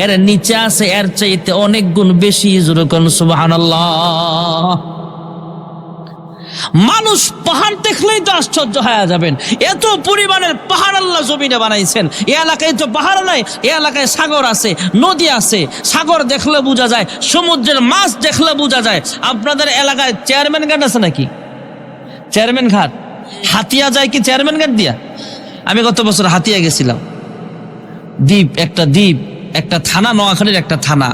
S1: এর নিচে আছে এর চাইতে অনেক গুণ বেশি। যেরকম সুবহানাল্লাহ। মানুষ পাহাড় দেখলেই তো আশ্চর্য হয়ে যাবেন, এত পরিমাণের পাহাড় আল্লাহ জমিনে বানাইছেন। এই এলাকায় তো পাহাড় নাই, এই এলাকায় সাগর আছে, নদী আছে। সাগর দেখলে বোঝা যায়, সমুদ্রের মাছ দেখলে বোঝা যায়। আপনাদের এলাকায় চেয়ারম্যান ঘাট আছে নাকি? চেয়ারম্যান ঘাট হাতিয়া যায় কি চেয়ারম্যান ঘাট দিয়া? আমি গত বছর হাতিয়া গেছিলাম। দ্বীপ, একটা থানা, নোয়াখালীর একটা থানা।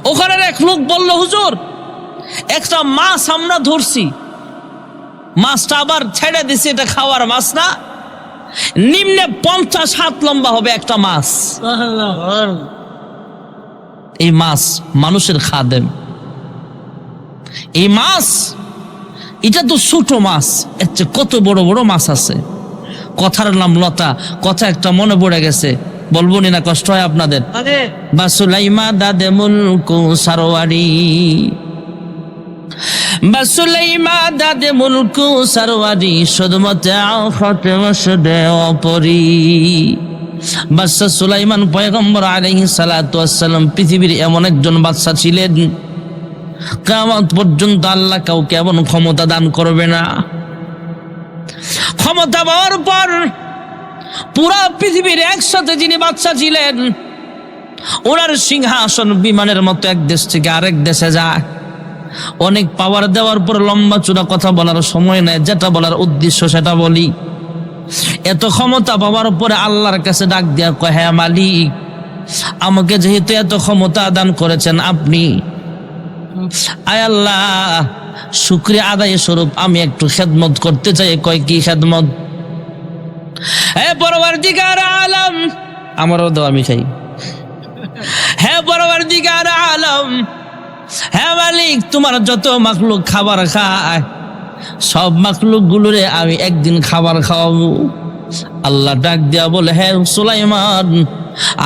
S1: ওখানের এক লোক বলল, হুজুর একটা মাছ আমরা ধরছি, মাছটা আবার ছেড়ে দিছি, এটা খাওয়ার মাছ না, নিম্নে 50 হাত লম্বা হবে একটা মাছ। এই মাছ মানুষের খাদেম। এই মাছ, এটা তো ছোট মাছ, এর চেয়ে কত বড় বড় মাছ আছে। কথার নাম লতা। কথা একটা মনে পড়ে গেছে, বলবো না, কষ্ট হয় আপনাদের? বাসুলাইমা দাদে মুলকু সারওয়ারি, বাসুলাইমা দাদে মুলকু সারওয়ারি, সদমতে আখতে ওয়াসদে অপরি। বাদশা সুলাইমান পয়গম্বর আলাইহিস সালাতু ওয়াস সালাম পৃথিবীর এমন একজন বাদশা ছিলেন, কিয়ামত পর্যন্ত আল্লাহ কাউকে এমন ক্ষমতা দান করবে না। ক্ষমতা পাওয়ার পর পুরা পৃথিবীর একসাথে যিনি বাদশা ছিলেন, ওনার সিংহাসন বিমানের মতো এক দেশ থেকে আরেক দেশে যায়। অনেক পাওয়ার দেওয়ার পর লম্বা চূড়া কথা বলার সময় নেই, যেটা বলার উদ্দেশ্য সেটা বলি। এত ক্ষমতা পাওয়ার পরে আল্লাহর কাছে ডাক দিয়া কয়, হ্যাঁ মালিক, আমাকে যেহেতু এত ক্ষমতা দান করেছেন আপনি, আয় আল্লাহ, শুকরিয়া আদায় স্বরূপ আমি একটু খেদমত করতে চাই। কয়, কি খেদমত? হে পরওয়ারদিগার আলম, আমারও দাও, আমি খাই। হে পরওয়ারদিগার আলম, হ্যাঁ মালিক, তোমার যত মাখলুক খাবার খায়, সব মাখলুক গুলোরে আমি একদিন খাবার খাওয়াবো। আল্লাহ ডাক দিয়া বলে, হ্যাঁ সুলাইমান,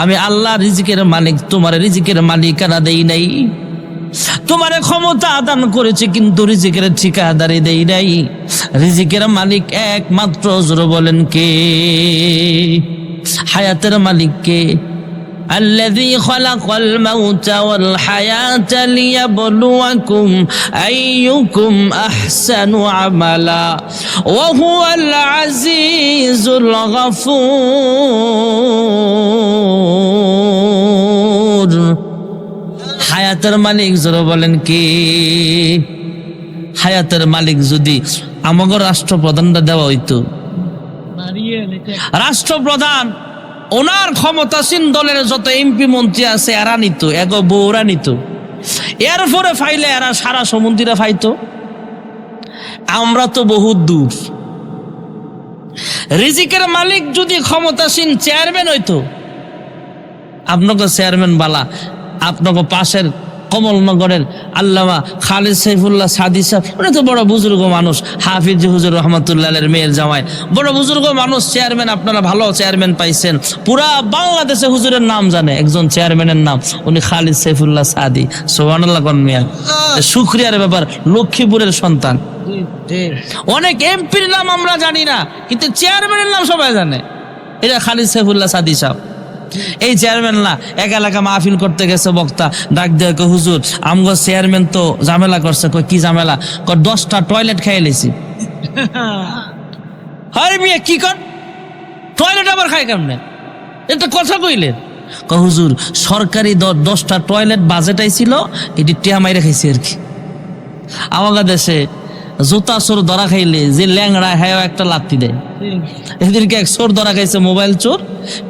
S1: আমি আল্লাহ রিজিকের মালিক, তোমার রিজিকের মালিকানা দেই নাই। তোমার ক্ষমতা দান করেছে, কিন্তু রিজিকের ঠিকাদারি দেই নাই। রিজিকের মালিক একমাত্র, জোরে বলেন কে? হায়াতের মালিক কে? الذي خلق الموت والحياة ليبلوكم أيكم أحسن عملا وهو العزيز الغفور হায়াতের মালিক জোরে বলেন কি? হায়াতের মালিক যদি আমাগো রাষ্ট্রপ্রধানটা দেওয়া হইতো, রাষ্ট্রপ্রধান ওনার ক্ষমতাসীন দলের যত এমপি মন্ত্রী আছে এরা নিত, এগো বউরা নিত, এরপরে ফাইলে এরা সারা সমুদ্রে ফাইতো। আমরা তো বহুত দূর। রিজিকের মালিক যদি ক্ষমতাসীন চেয়ারম্যান হইতো, আপনাকে চেয়ারম্যান বালা আপনাকে পাশের কমলনগরের আল্লামা খালিদ সাইফুল্লাহ সাদি সাহেব, উনি তো বড় বুজুর্গ মানুষ, হাফিজ হুজুর রহমতুল্লাহের মেয়ের জামাই, বড় বুজুর্গ মানুষ, চেয়ারম্যান, আপনারা ভালো চেয়ারম্যান পাইছেন। পুরা বাংলাদেশে হুজুরের নাম জানে একজন চেয়ারম্যানের নাম, উনি খালিদ সাইফুল্লাহ সাদি। সুবহানাল্লাহ কোন মিয়া, শুকরিয়ার ব্যাপার, লক্ষ্মীপুরের সন্তান। অনেক এমপির নাম আমরা জানি না, কিন্তু চেয়ারম্যানের নাম সবাই জানে, এটা খালিদ সাইফুল্লাহ সাদি সাহেব। এই চেয়ারম্যান না এক এলাকা মাহফিল করতে গেছে, বক্তা ডাক দিয়ে কয়, হুজুর আমগো চেয়ারম্যান তো ঝামেলা করছে। কয় কি ঝামেলা? কয় 10টা টয়লেট খাইয়ে লেছি। আরে মিয়া কি কর, টয়লেট আবার খায় কেমনে? এটা কথা কইলেন? কয় হুজুর সরকারি 10টা টয়লেট বাজেট আইছিল, এটি টিয়া মাইরে খাইছি আর কি। আমাদের দেশে জুতা চোর ধরা খাইলে যে ল্যাংড়া হ্যাঁ একটা লাত্তি দেয়, এদেরকে এক চোর ধরা খাইছে, মোবাইল চোর,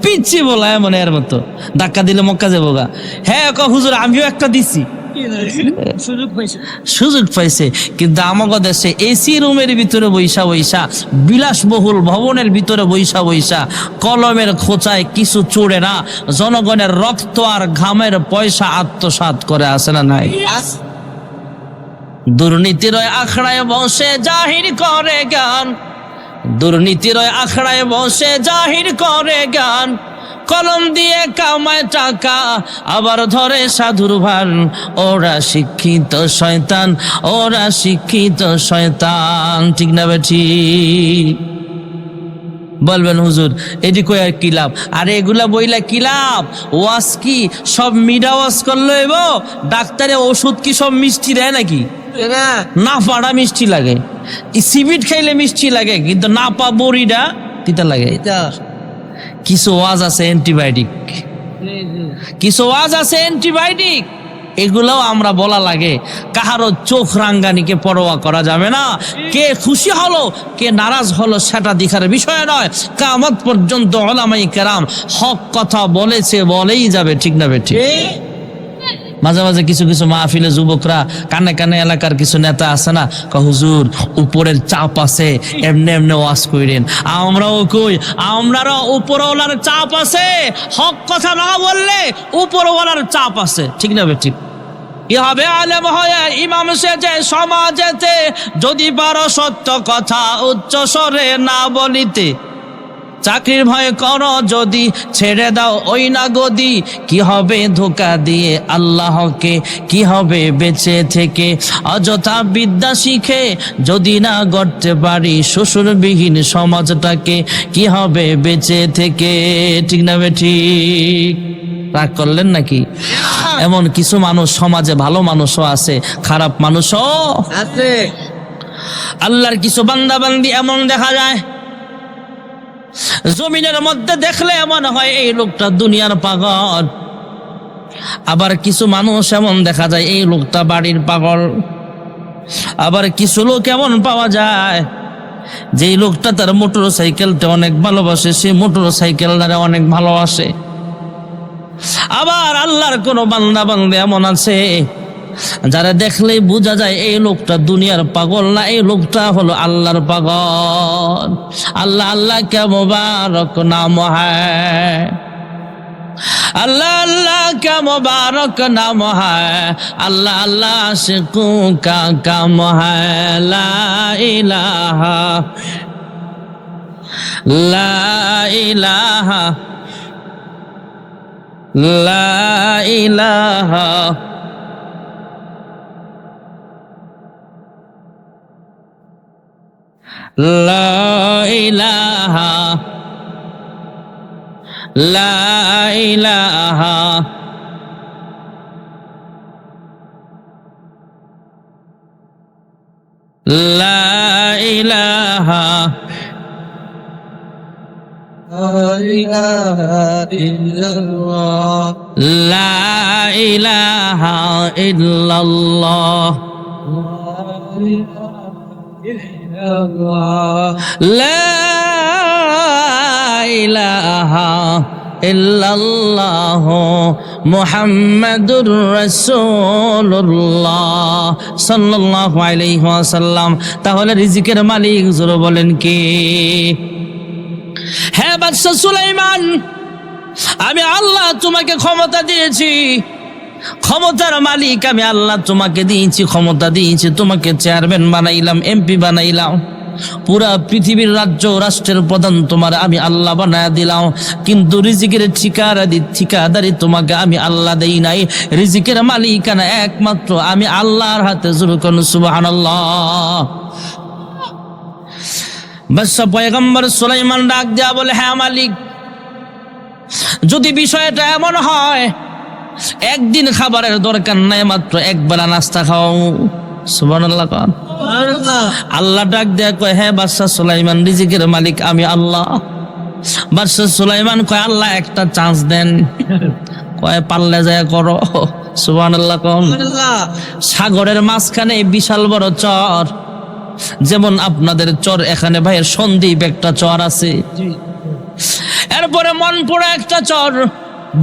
S1: পিচ্ছি বলা এমন এর মতো, ধাক্কা দিলে মক্কা যাবো গা। হ্যাঁ হুজুর আমিও একটা দিছি, সুযোগ পাইছে। কিন্তু আমাদের দেশে এসি রুমের ভিতরে বৈশা বৈশা, বিলাসবহুল ভবনের ভিতরে বৈশা বৈশা, কলমের খোঁচায় কিছু চোরে না জনগণের রক্ত আর ঘামের পয়সা আত্মসাৎ করে, আসে না নাই? দুর্নীতির আখড়ায় বসে জাহির করে জ্ঞান, দুর্নীতির আখড়ায় বসে জাহির করে জ্ঞান, কলম দিয়ে কামায় টাকা আবার ধরে সাধুর ভান। ওরা শিক্ষিত শয়তান, ওরা শিক্ষিত শয়তান। ঠিক না বেঠি? বলবেন হুজুর এটি কই আর কি লাভ? আরে এগুলা বইলা কি লাভ? ওয়াজ কি সব মিডা ওয়াজ করলো? এবার ডাক্তারে ওষুধ কি সব মিষ্টি দেয় নাকি? না পাড়া মিষ্টি লাগে, সিবিট খাইলে মিষ্টি লাগে, কিন্তু না পা বড়িটা তিতা লাগে। কিছু ওয়াজ আছে অ্যান্টিবায়োটিক, কিছু ওয়াজ আছে অ্যান্টিবায়োটিক, এগুলাও আমরা বলা লাগে। কাহারও চোখ রাঙ্গানিকে পরোয়া করা যাবে না। কে খুশি হলো কে নারাজ হলো সেটা দেখার বিষয় নয়। কিয়ামত পর্যন্ত উলামায়ে কেরাম হক কথা বলেছে, বলেই যাবে। ঠিক না বেঠিক? মাঝে মাঝে কিছু কিছু মাহফিলে যুবকরা কানে কানে এলাকার কিছু নেতা আছে না, হুজুর উপরের চাপ আছে, এমনি এমনি ওয়াজ কইরেন। আমরাও কই, আমরাও উপরওয়ালার চাপ আছে, হক কথা না বললে উপরওয়ালার চাপ আছে। ঠিক না বেঠিক? কি হবে আলেম হয়ে ইমাম সেজে সমাজেতে, যদি পারো সত্য কথা উচ্চ স্বরে না বলিতে। চাকরির ভয় করো যদি ছেড়ে দাও ওই না গদি, কি হবে ধোকা দিয়ে আল্লাহকে, কি হবে বেঁচে থেকে অযথা বিদ্যা শিখে যদি না গড়তে পারি শ্বশুরবিহীন সমাজটাকে, কি হবে বেঁচে থেকে। ঠিক না বেঠিক? রাগ করলেন নাকি? এমন কিছু মানুষ সমাজে, ভালো মানুষও আছে, খারাপ মানুষও আছে। আল্লাহর কিছু বান্দা বান্দি এমন দেখা যায়, জমিনের মধ্যে দেখলে এমন হয় এই লোকটা দুনিয়ার পাগল। আবার কিছু মানুষ এমন দেখা যায় এই লোকটা বাড়ির পাগল। আবার কিছু লোক এমন পাওয়া যায় যেই লোকটা তার মোটর সাইকেলটা অনেক ভালোবাসে, সে মোটর সাইকেলটা অনেক ভালোবাসে। আবার আল্লাহর কোন বান্দা বান্দা এমন আছে যারা দেখলেই বোঝা যায় এই লোকটা দুনিয়ার পাগল না, এই লোকটা হলো আল্লাহর পাগল। আল্লাহ আল্লাহ কে মুবারক নাম হ্যায়, अल्लाह अल्लाह का मुबारक नाम है, अल्लाह अल्लाह आशिकों का काम है। ला इलाहा ला इलाहा ला इलाहा ला इलाहा লা ইলাহা লা ইলাহা লা ইলাহা ইল্লাল্লাহ লা ইলাহা ইল্লাল্লাহ মুহাম্মাদুর রাসূলুল্লাহ সাল্লাল্লাহু আলাইহি ওয়াসাল্লাম। তাহলে রিজিকের মালিক জোরে বলেন কে? হ্যাঁ বাদশা সুলাইমান, আমি আল্লাহ তোমাকে ক্ষমতা দিয়েছি, ক্ষমতার মালিক আমি আল্লাহ তোমাকে দিয়েছি, ক্ষমতা দিয়েছি, তোমাকে চেয়ারম্যান বানাইলাম, এমপি বানাইলাম, পুরা পৃথিবীর রাষ্ট্রের প্রধান তোমার আমি আল্লাহ বানায় দিলাম। কিন্তু রিজিকের ঠিকাদারি তোমাকে আমি আল্লাহ দেই নাই। রিজিকের মালিকানা একমাত্র আমি আল্লাহর হাতে। জোরে করুন সুবহানাল্লাহ। বাদশা পয়গম্বর সুলাইমান ডাক দেয়া বলে, হ্যাঁ মালিক, যদি বিষয়টা এমন হয় একদিন খাবারের দরকার নাই, মাত্র একবেলা নাস্তা খাও। সুবহানাল্লাহ। আল্লাহ ডাক দেয়া কয়, হ্যাঁ বাদশা সুলাইমান, রিজিকের মালিক আমি আল্লাহ। বাদশা সুলাইমান কয়, আল্লাহ একটা চান্স দেন। কয় পারলে যায় করো। সুবহানাল্লাহ। সাগরের মাঝখানে বিশাল বড় চর, যেমন আপনাদের চর এখানে ভাইয়ের সন্দ্বীপ একটা চর আছে, এরপরে মনপুরা একটা চর,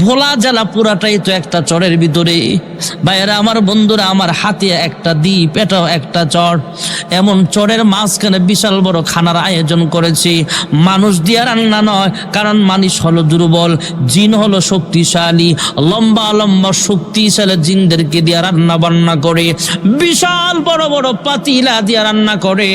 S1: ভোলা জেলা পুরাটাই তো একটা চরের ভিতরে। ভাইয়েরা আমার, বন্ধুরা আমার, হাতিয়া একটা দ্বীপ, এটাও একটা চর। এমন চরের মাঝখানে বিশাল বড় খানার আয়োজন করেছি। মানুষ দিয়ে রান্না নয়, কারণ মানুষ হলো দুর্বল, জিন হলো শক্তিশালী। লম্বা লম্বা শক্তিশালী জিনদেরকে দিয়ে রান্না বান্না করে, বিশাল বড় বড় পাতিলা দিয়ে রান্না করে।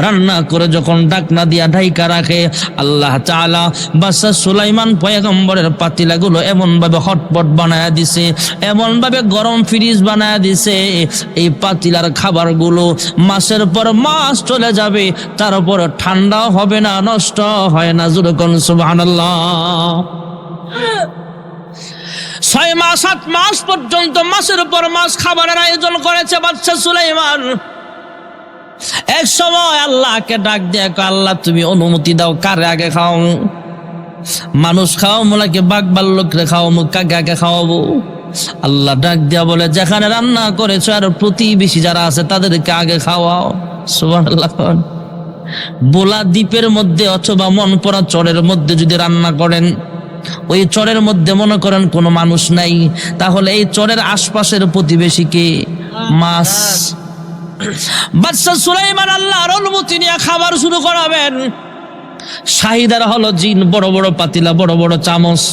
S1: রান্না করে যখন ঢাকনা দিয়া ঢাইকা রাখে, আল্লাহ তাআলা বাদশা সুলাইমান পয়গম্বরের পাতিলাগুলো এমন ভাবে হটপট বানায় দিছে, এমন ভাবে গরম ফ্রিজ বানায় দিছে, এই পাতিলার খাবারগুলো মাসের পর মাস চলে যাবে, তারপর ঠান্ডাও হবে না, নষ্ট হয় না। জোরে কোন সুবহানাল্লাহ। 6 মাস 7 মাস পর্যন্ত মাসের পর মাস খাবারের আয়োজন করেছে বাদশা সুলাইমান। এক সময় আল্লাহকে ডাক দিয়ে কয়, আল্লাহ তুমি অনুমতি দাও, কারে আগে খাও? মানুষ খাও মোলাকে বাঘ ভাল্লুকরে খাও, কাকে আগে খাওয়াবো? আল্লাহ ডাক দিয়া বলে, যেখানে রান্না করেছো আর প্রতিবেশী যারা আছে তাদেরকে আগে খাওয়াও। সুবহানাল্লাহ। বোলা দ্বীপের মধ্যে অথবা মনপুরা চরের মধ্যে যদি রান্না করেন, ওই চরের মধ্যে মনে করেন কোনো মানুষ নাই, তাহলে এই চরের আশপাশের প্রতিবেশীকে মাছ। বাদশা সুলাইমান আল্লাহর অনুমতি নিয়ে খাবার শুরু করাবেন। শাহিদার হলো জিন, বড় বড় পাতিলা, বড় বড় চামচ।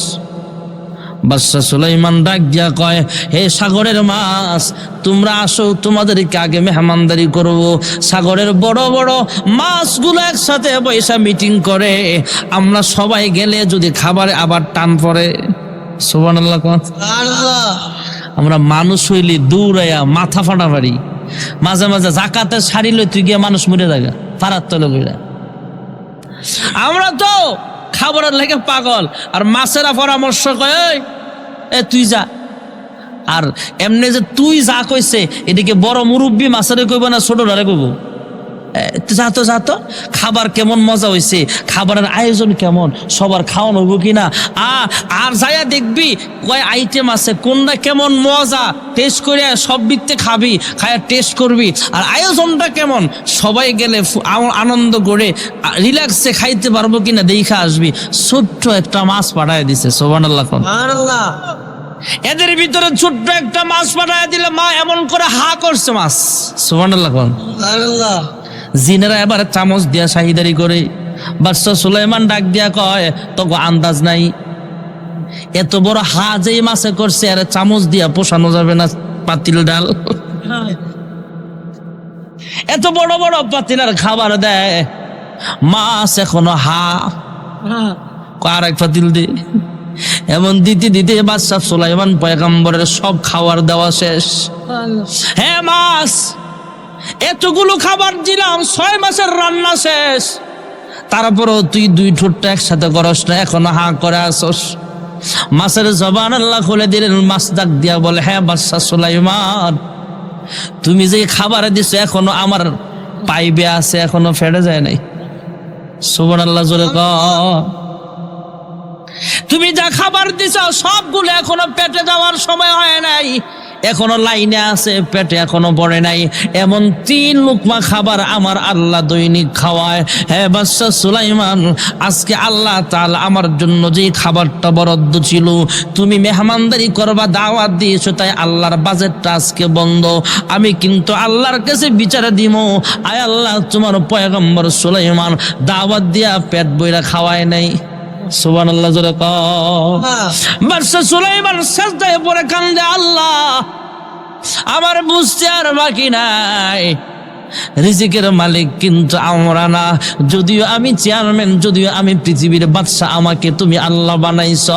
S1: বাদশা সুলাইমান ডাক দিয়া কয়, হে সাগরের মাছ, তোমরা আসো, তোমাদেরকে আগে মেহমানদারি করব। সাগরের বড় বড় মাছগুলো একসাথে বৈশা মিটিং করে, আমরা সবাই গেলে যদি খাবারে আবার টান পড়ে। সুবহানাল্লাহ। আমরা মানুষ হইলে দৌড়াইয়া মাথা ফাটাফাড়ি, মাঝে মাঝে জাকাতের শাড়ি লই তুই গিয়ে মানুষ মরে জায়গা ফারাত তলে গইরা। আমরা তো খাবারের লেগে পাগল, আর মাছেরা পরামর্শ কয়, এ তুই যা। আর এমনি যে তুই যা কইছে, এদিকে বড় মুরব্বী মাছেরে কইব না ছোটরারে কইব, যা তো খাবার কেমন মজা হয়েছে, খাবারের আয়োজন কেমন, সবার খাওয়ানো হইব কিনা, আর যাইয়া দেখবি কয় আইটেম আছে, কোনটা কেমন মজা, টেস্ট করে সব দিকতে খাবি, খায়া টেস্ট করবি, আর আয়োজনটা কেমন, সবাই গেলে আনন্দ করে রিল্যাক্সে খাইতে পারবো কিনা দেখা আসবি। ছোট্ট একটা মাছ পাঠায় দিছে। সুবহানাল্লাহ। এদের ভিতরে ছোট্ট একটা মাছ পাঠায় দিলে মা এমন করে হা করছে মাছ। সুবহানাল্লাহ। জিনেরা এবার চামচ দিয়া শাহিদারি করে। বাদশা সুলাইমান ডাক দিয়া কয়, তোকে আন্দাজ নাই, এত বড় হা যেই মাছে করছে, আর চামচ দিয়া পোষানো যাবে না পাতিল ডাল। এত বড় বড় পাতিলার খাবার দেয়, মাছ এখনো হা, আর এক পাতিল দে। এমন দিতে দিতে বাদশা সুলাইমান পয়গম্বরের সব খাবার দেওয়া শেষ। হ্যাঁ মাছ, এতগুলো খাবার দিলাম, 6 মাসের রান্না শেষ, তারপরও তুই 2 ঠোঁটটা একসাথে করস না, এখনো হা করে আসস। মাছের জবান আল্লাহ খুলে দিলেন। মাছ ডাক দিয়া বলে, হ্যাঁ বাদশা সুলাইমান, তুমি যে খাবার দিছো এখনো আমার পাইবে আছে, এখনো ফেটে যায় নাই। সুবহানাল্লাহ জোরে কও। তুমি যা খাবার দিছো সবগুলো এখনো পেটে যাওয়ার সময় হয় নাই, এখনো লাইনে আছে, পেটে এখনো পড়ে নাই। এমন 3 লুকমা খাবার আমার আল্লাহ দৈনিক খাওয়ায়। হ্যাঁ বাদশা সুলাইমান, আজকে আল্লাহ তাআলা আমার জন্য যে খাবারটা বরাদ্দ ছিল, তুমি মেহমানদারি করবা, দাওয়াত দিয়েছো, তাই আল্লাহর বাজেটটা আজকে বন্ধ। আমি কিন্তু আল্লাহর কাছে বিচার দিব, আয় আল্লাহ তোমার পয়গম্বর সুলাইমান দাওয়াত দিয়া পেট বইরা খাওয়ায় নাই। সুবহানাল্লাহ জোরে কও। বাদশা সুলাইমান সিজদায় পড়ে কান্দে, আল্লাহ আমার বুঝতে আর বাকি নাই, রিজিকের মালিক কিন্তু আমরা না। যদিও আমি চেয়ারম্যান, যদিও আমি পৃথিবীর বাদশা, আমাকে তুমি আল্লাহ বানাইছ,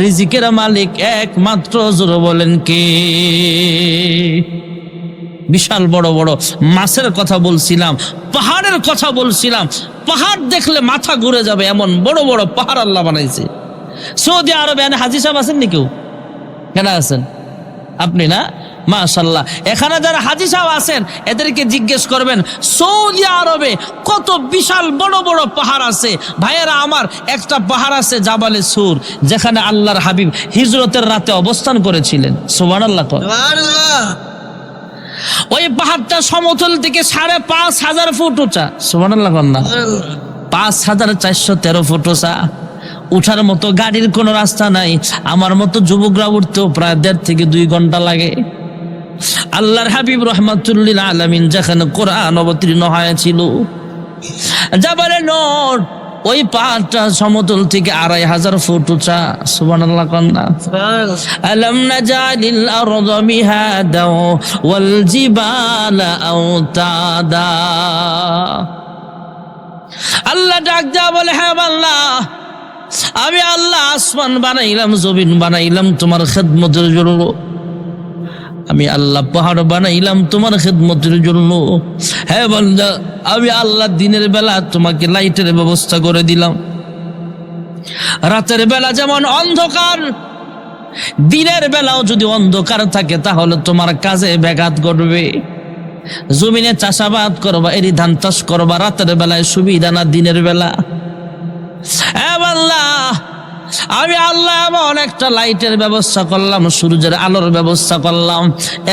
S1: রিজিকের মালিক একমাত্র জোরে বলেন কে? বিশাল বড় বড় মাছের কথা বলছিলাম, পাহাড়ের কথা বলছিলাম। পাহাড় দেখলে মাথা ঘুরে যাবে এমন বড় বড় পাহাড় আল্লাহ বানাইছে। সৌদি আরবে হাজী সাহেব আছেন নি? কেউ কেন আছেন? আপনি না? মাশাআল্লাহ। এখানে যারা হাজী সাহেব আছেন এদেরকে জিজ্ঞেস করবেন সৌদি আরবে কত বিশাল বড় বড় পাহাড় আছে। ভাইয়েরা আমার, একটা পাহাড় আছে জাবালে সুর, যেখানে আল্লাহর হাবিব হিজরতের রাতে অবস্থান করেছিলেন। সুবহানাল্লাহ। ওই পাহাড়টা সমতল থেকে 5,500 ফুট উঁচা। সুবহানাল্লাহ। 5,413 ফুট উঁচা। উঠার মতো গাড়ির কোনো রাস্তা নাই। আমার মতো যুবকরা উঠতেও প্রায় 1.5 থেকে 2 ঘন্টা লাগে। আল্লাহর হাবিব রহমাতুল্লিল আলামিন যেখানে কোরআন অবতীর্ণ হয়েছিল, জাবালে নূর, ওই পাহাড়টা সমতল থেকে 2,500 ফুট উঁচা। সুবহানাল্লাহ। কন্যা আলাম নাজালিল আরদা মিহাদা ওয়াল জিবালা আওতাদা। আল্লাহ ডাক দেয়া বলে, হ্যাঁ আল্লাহ, আমি আল্লাহ আসমান বানাইলাম, জমিন বানাইলাম তোমার খেদমতের জন্য। আমি আল্লাহ পাহাড় বানাইলাম তোমার খেদমতের জন্য। হ্যাঁ বান্দা, আমি আল্লাহ দিনের বেলা তোমাকে লাইটের ব্যবস্থা করে দিলাম। রাতের বেলা যেমন অন্ধকার, দিনের বেলাও যদি অন্ধকার থাকে তাহলে তোমার কাজে ব্যাঘাত ঘটবে। জমিনে চাষাবাদ করবা, এরি ধান চাষ করবা, রাতের বেলায় সুবিধা না দিনের বেলা? হ্যাঁ বান্দা, আমি আল্লাহ এমন একটা লাইটের ব্যবস্থা করলাম, সূর্যের আলোর ব্যবস্থা করলাম।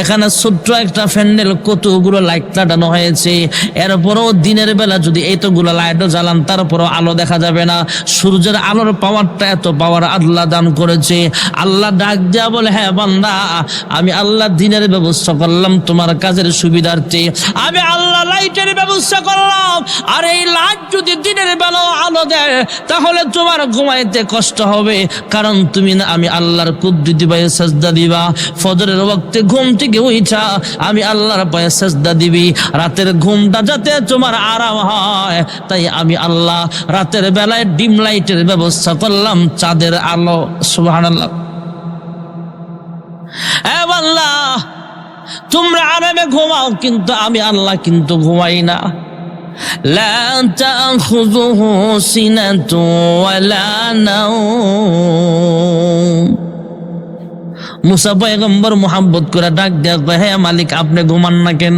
S1: এখানে ছোট্ট একটা প্যান্ডেল, কতগুলো লাইট লাগানো হয়েছে। এরপরও দিনের বেলা যদি এতগুলো লাইটও জ্বালান তারপরও আলো দেখা যাবে না। সূর্যের আলোর পাওয়ারটা, এত পাওয়ার আল্লাহ দান করেছে। আল্লাহ ডাক দেয়া বলে, হ্যাঁ বান্দা, আমি আল্লাহ দিনের ব্যবস্থা করলাম তোমার কাজের সুবিধার্থে। আমি আল্লাহ লাইটের ব্যবস্থা করলাম, আর এই লাইট যদি দিনের বেলাও আলো দেয় তাহলে তোমার ঘুমাইতে কষ্ট হবে, কারণ তুমি না আমি আল্লাহর কুদরতি পায়ে সাজদা দিবা। ফজরের ওয়াক্তে ঘুম থেকে উঠা আমি আল্লাহর পায়ে সাজদা দিবি। রাতের ঘুমটা যাতে তোমার আরাম হয়, তাই আমি আল্লাহ রাতের বেলায় ডিম লাইটের ব্যবস্থা করলাম, চাঁদের আলো। সুবহানাল্লাহ। এ আল্লাহ, তোমরা আরামে ঘুমাও, কিন্তু আমি আল্লাহ কিন্তু ঘুমাই না। লা তাখুযুহু সিনাতু ওয়ালা নাওম। মুসা পয়গম্বর মুহাব্বত করে ডাক দেয়া কয়, হে মালিক, আপনি ঘুমান না কেন?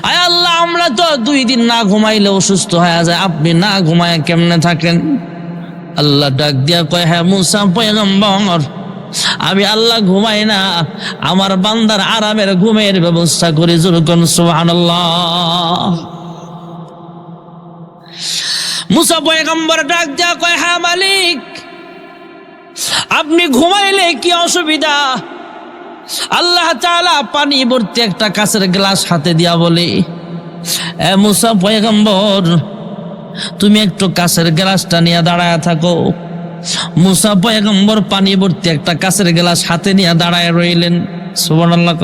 S1: আয় আল্লাহ, আমরা তো 2 দিন না ঘুমাইলে অসুস্থ হয়ে যায়, আপনি না ঘুমায় কেমনে থাকেন? আল্লাহ ডাক দিয়া কয়, হ্যাঁ মুসা পয়গম্বর, আমি আল্লাহ ঘুমাই না, আমার বান্দার আরামের ঘুমের ব্যবস্থা করি। যেরকম সুবহানাল্লাহ। মুসা পয়গম্বর ডাক দেয়া কয়, হ্যাঁ মালিক, আপনি ঘুমাইলে কি অসুবিধা? আল্লাহ তাআলা পানি ভর্তি একটা কাঁচের গ্লাস হাতে দিয়া বলে, এ মুসা পয়গম্বর, তুমি একটু কাঁচের গ্লাসটা নিয়ে দাঁড়ায় থাকো। মুসা পয়গম্বর পানি ভর্তি একটা কাঁচের গ্লাস হাতে নিয়ে দাঁড়ায় রইলেন। সুবহানাল্লাহ।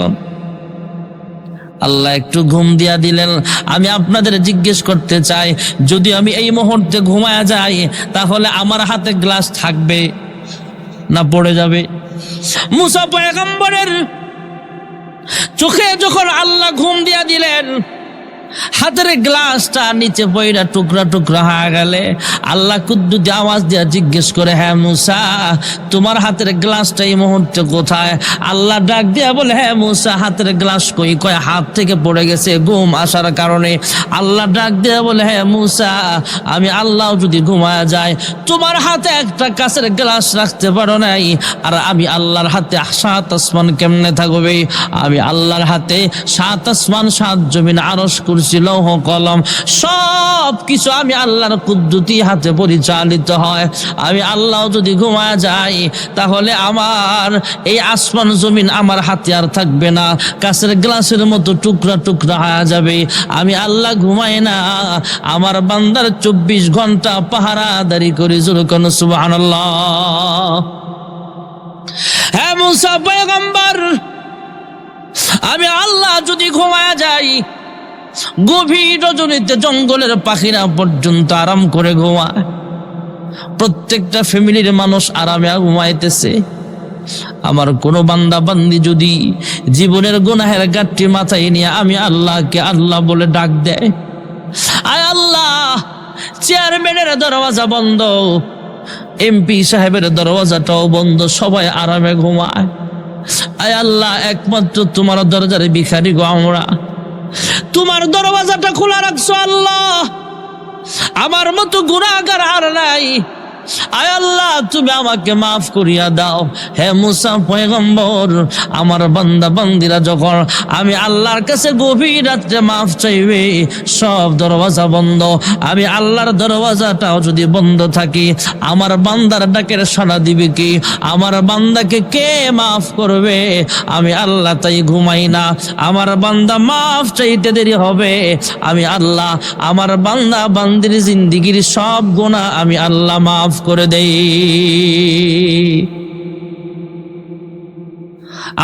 S1: আল্লাহ একটু ঘুম দিয়া দিলেন। আমি আপনাদের জিজ্ঞেস করতে চাই, যদি আমি এই মুহূর্তে ঘুমায়া যাই তাহলে আমার হাতে গ্লাস থাকবে না পড়ে যাবে? মুসা পয়গম্বরের চোখে যখন আল্লাহ ঘুম দিয়া দিলেন, হাতের গ্লাসটা নিচে পয়রা টুকরা টুকরা হয়ে গেলে আল্লাহ কুদ্দুসে আওয়াজ দিয়া জিজ্ঞেস করে, হ্যাঁ মুসা, তোমার হাতের গ্লাসটা এই মুহূর্তে কোথায়? আল্লাহ ডাক দিয়া বলে, হ্যাঁ মুসা, হাতের গ্লাস কই? কয় হাত থেকে পড়ে গেছে ঘুম আসার কারণে। আল্লাহ ডাক দিয়া বলে, হ্যাঁ মুসা, আমি আল্লাহ যদি ঘুমায়া যায়, তোমার হাতে একটা কাঁচের গ্লাস রাখতে পারো নাই, আর আমি আল্লাহর হাতে 7 আসমান কেমনে থাকবে? আমি আল্লাহর হাতে 7 আসমান 7 জমিন, আরশ, কুরসি, লৌহ কলম সব কিছু আমি আল্লাহর কুদ্দুতি হাতে পরিচালিত হয়। আমি আল্লাহ যদি ঘুমায়া যাই, তাহলে আমার এই আসমান জমিন আমার হাতে আর থাকবে না, কাঁচের গ্লাসের মতো টুকরা টুকরা হয়ে যাবে। আমি আল্লাহ ঘুমাই না, আমার বান্দার 24 ঘন্টা পাহারাদারি করি। যেরকম সুবহানাল্লাহ। হ্যাঁ মুসা পয়গম্বর, আমি আল্লাহ যদি ঘুমায়া যাই, গভীর রজনীতে জঙ্গলের পাখিরা পর্যন্ত আরাম করে ঘুমায়, প্রত্যেকটা ফ্যামিলির মানুষ আরামে ঘুমাইতেছে। আমার কোনো বান্দা বান্দি যদি জীবনের গুনাহের গাঁটটি মাথায় নিয়ে আমি আল্লাহকে আল্লাহ বলে ডাক দেয়, আয় আল্লাহ, চেয়ারম্যানের দরওয়াজা বন্ধ, এমপি সাহেবের দরওয়াজাটাও বন্ধ, সবাই আরামে ঘুমায়। আয় আল্লাহ, একমাত্র তোমার দরজার ভিখারি গো আমরা, তোমার দরওয়াজাটা খোলা রাখছো আল্লাহ, আমার মতো গুনাহগার আর নাই। আয় আল্লাহ, তুমি আমাকে মাফ করিয়া দাও। হে মুসা পয়গম্বর, আমার বান্দা বান্দিরা যখন আমি আল্লাহর কাছে গভীর রাত্রে মাফ চাইবে, সব দরওয়াজা বন্ধ, আমি আল্লাহর দরওয়াজাটাও যদি বন্ধ থাকি, আমার বান্দার ডাকের সাড়া দিবে কি? আমার বান্দাকে কে মাফ করবে? আমি আল্লাহ তাই ঘুমাই না। আমার বান্দা মাফ চাইতে দেরি হবে, আমি আল্লাহ আমার বান্দা বান্দির জিন্দিগির সব গুনাহ আমি আল্লাহ মাফ করে দেই।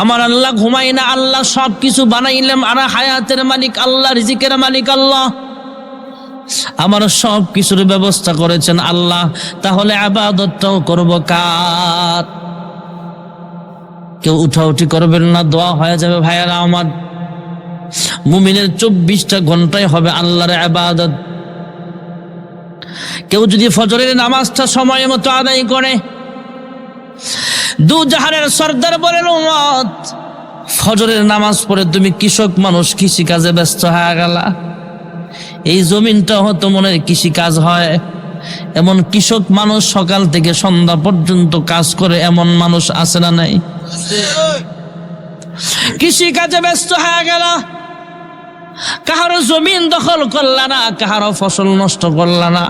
S1: আমার আল্লাহ ঘুমাই না, আল্লাহ সব কিছু বানাইলাম, আর হায়াতের মালিক আল্লাহ, রিজিকের মালিক আল্লাহ, আমার সব কিছুর ব্যবস্থা করেছেন আল্লাহ। তাহলে ইবাদতটাও করব কার? কেউ উঠাউঠি করবেন না, দোয়া হয়ে যাবে ভাইয়ারা আমার। মুমিনের 24টা ঘন্টায় হবে আল্লাহর ইবাদত। কেউ যদি ফজরের নামাজটা সময় মতো আদায় করে, দু জাহানের সর্দার বলেন, উম্মত, ফজরের নামাজ পড়ে তুমি কৃষক মানুষ, কৃষি কাজে ব্যস্ত হয়ে গেলা। এই জমিনটা হয়তো মনে কৃষি কাজ হয়, এমন কৃষক মানুষ সকাল থেকে সন্ধ্যা পর্যন্ত কাজ করে, এমন মানুষ আছে না নাই? কৃষি কাজে ব্যস্ত হয়ে গেল, কাহারো জমিন দখল করলা না, কাহারো ফসল নষ্ট করলা না।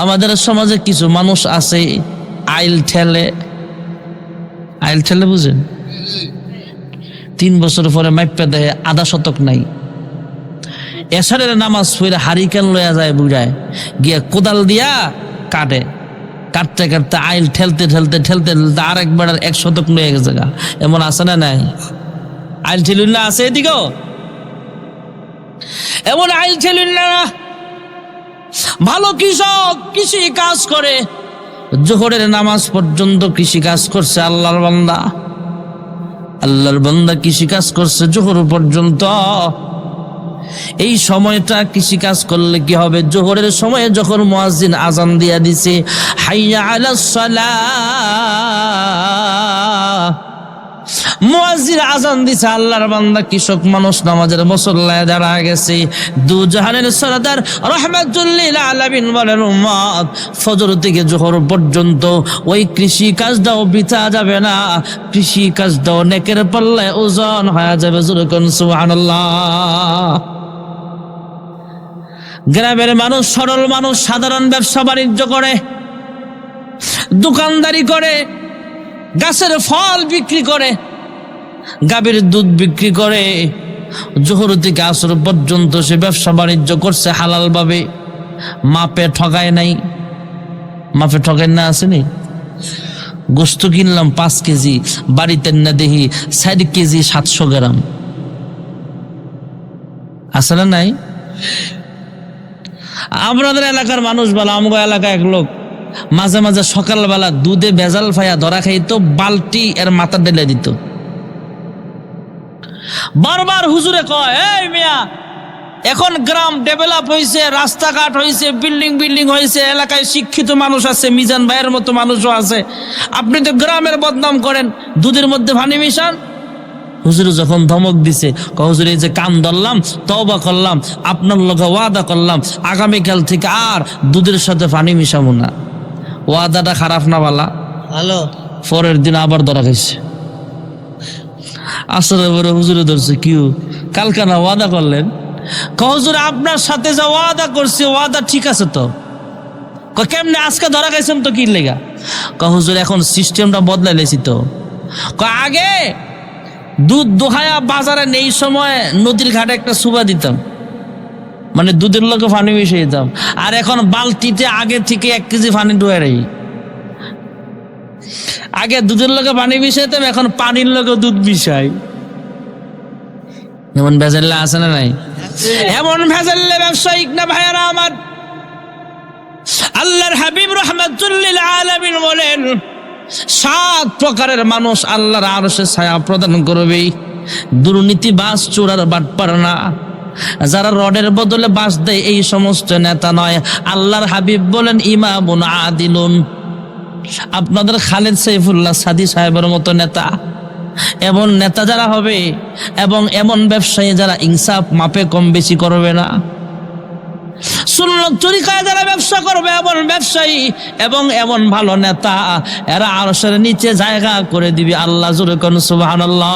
S1: আমাদের সমাজে কিছু মানুষ আছে আইল ঠেলে, আইল ঠেলে বুঝেন? 3 বছর পরে মাইপা দেয়, আধা শতক নাই। এশারের নামাজ পড়ে হারিকেন লইয়া যায়, বুঝায় গিয়া কোদাল দিয়া কাটে, কাটতে কাটতে আইল ঠেলতে ঠেলতে ঠেলতে ঠেলতে আরেকবার 1 শতক লইয়া গেছে। এমন আছে না নাই? আইল ঠেলুল্লা আছে এদিকেও, এমন আইল ঠেলুল্লা না। ভালো কৃষক কৃষি কাজ করে, জোহরের নামাজ পর্যন্ত কৃষি কাজ করছে আল্লাহর বান্দা, আল্লাহর বান্দা কৃষি কাজ করছে জোহর পর্যন্ত। এই সময়টা কৃষি কাজ করলে কি হবে? জোহরের সময়ে যখন মুয়াজ্জিন আজান দিয়া দিছে, হাইয়া আলাস সালাহ, মুয়াজ্জিন আজান দিছে, আল্লাহর বান্দা কৃষক মানুষ নামাজের মুসল্লায় দাঁড়ায় গেছে। দু জাহানের সরদার রাহমাতুল লিল আলামিন বলেন, উম্মত, ফজর থেকে জোহর পর্যন্ত ওই কৃষি কাজটাও বৃথা যাবে না, কৃষি কাজটাও নেকের পাল্লায় ওজন হয়ে যাবে। যেরকম সুবহানাল্লাহ। গ্রামের মানুষ, সরল মানুষ, সাধারণ ব্যবসা বাণিজ্য করে, দোকানদারি করে, গাছের ফল বিক্রি করে, গাভীর দুধ বিক্রি করে, জোহর থেকে আসর পর্যন্ত সে ব্যবসা বাণিজ্য করছে হালাল ভাবে, মাপে ঠকায় নাই। মাপে ঠকায় না, আসেনি? গোস্ত কিনলাম 5 কেজি, বাড়িতে না দেখি 4 কেজি 700 গ্রাম, আছে না নাই? আমাদের এলাকার মানুষ বলা, আমগো এলাকায় এক লোক মাঝে মাঝে সকালবেলা দুধে ভেজাল ফাইয়া ধরা খাইতো, বালতি এর মাথা ঢেলে দিত। বারবার হুজুরে কয়, এই মিয়া এখন গ্রাম ডেভেলপ হয়েছে, রাস্তাঘাট হয়েছে, বিল্ডিং হয়েছে, এলাকায় শিক্ষিত মানুষ আছে, মিজান ভাইয়ের মতো মানুষও আছে। আপনি তো গ্রামের বদনাম করেন, দুধের মধ্যে পানি মিশান। হুজুর যখন ধমক দিছে, হুজুর এই যে কান ধরলাম, তওবা করলাম, আপনার লগে ওয়াদা করলাম আগামীকাল থেকে আর দুধের সাথে পানি মিশাবো না। ওয়াদাটা খারাপ না বালা?
S2: ভালো।
S1: পরের দিন আবার ধরা খাইছে। আসলে পরে হুজুরে ধরছে, কিউ কালকে না ওয়াদা করলেন? হুজুর আপনার সাথে যা ওয়াদা করছে ওয়াদা ঠিক আছে তো। কেমনে আজকে ধরা খাইছেন তো কি লেগা? হুজুর এখন সিস্টেমটা বদলাইলেছি তো। আগে দুধ দোহায়া বাজারে নেই সময় নদীর ঘাটে একটা সুবা দিতাম, মানে দুধের লোকে পানি মিশিয়ে দিতাম, আর এখন বালতিতে আগে থেকে 1 কেজি পানি ডুয়ে রাখি। আগে দুধের লোকে পানি মিশাইতাম, এখন পানির লোকে দুধ মিশাই। এমন ভেজাল্লা আছে না নাই? এমন ভেজাল্লে ব্যবসায়িক না ভাইয়ারা আমার। আল্লাহর হাবিব রাহমাতুল লিল আলামিন বলেন 7 প্রকারের মানুষ আল্লাহর আরশে ছায়া প্রদান করবে। দুর্নীতিবাজ, চোরার বাটপার না, যারা রডের বদলে বাঁশ দেয়, এই সমস্ত নেতা নয়। আল্লাহর হাবিব বলেন ইমামুন আদিলুন, আপনাদের খালেদ সাইফুল্লাহ সাদি সাহেবের মতো নেতা, এমন নেতা যারা হবে এবং এমন ব্যবসায়ী যারা ইনসাফ মাপে কম বেশি করবে না, সুন্নত তরিকায় যারা ব্যবসা করবে এমন ব্যবসায়ী এবং এমন ভালো নেতা, এরা আরশের নিচে জায়গা করে দিবে। আল্লাহ জোরে কোন সুবহানাল্লাহ।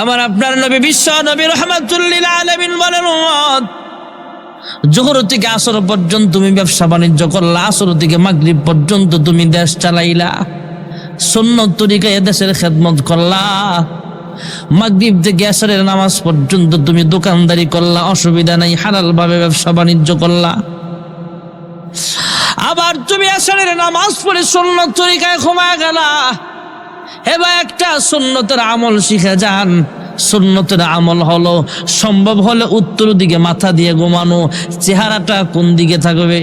S1: আমার আপনার নবী, বিশ্ব নবী রাহমাতুল লিল আলামিন বলেন জোহর থেকে আসর পর্যন্ত তুমি ব্যবসা বাণিজ্য করলা, আসর থেকে মাগরিব পর্যন্ত তুমি দেশ চালাইলা, সুন্নত তরিকায় দেশের খেদমত করলা, মাগরিব থেকে আসরের নামাজ পর্যন্ত তুমি দোকানদারি করলা, অসুবিধা নাই, হালাল ভাবে ব্যবসা বাণিজ্য করলা। আবার তুমি আসরের নামাজ পড়ে সুন্নত তরিকায় ঘুমায় গেলা। এবার একটা সুন্নতের আমল শিখে যান। সুন্নতের আমল হলো সম্ভব হলে উত্তর দিকে মাথা দিয়ে ঘুমানো। চেহারাটা কোন দিকে থাকবে?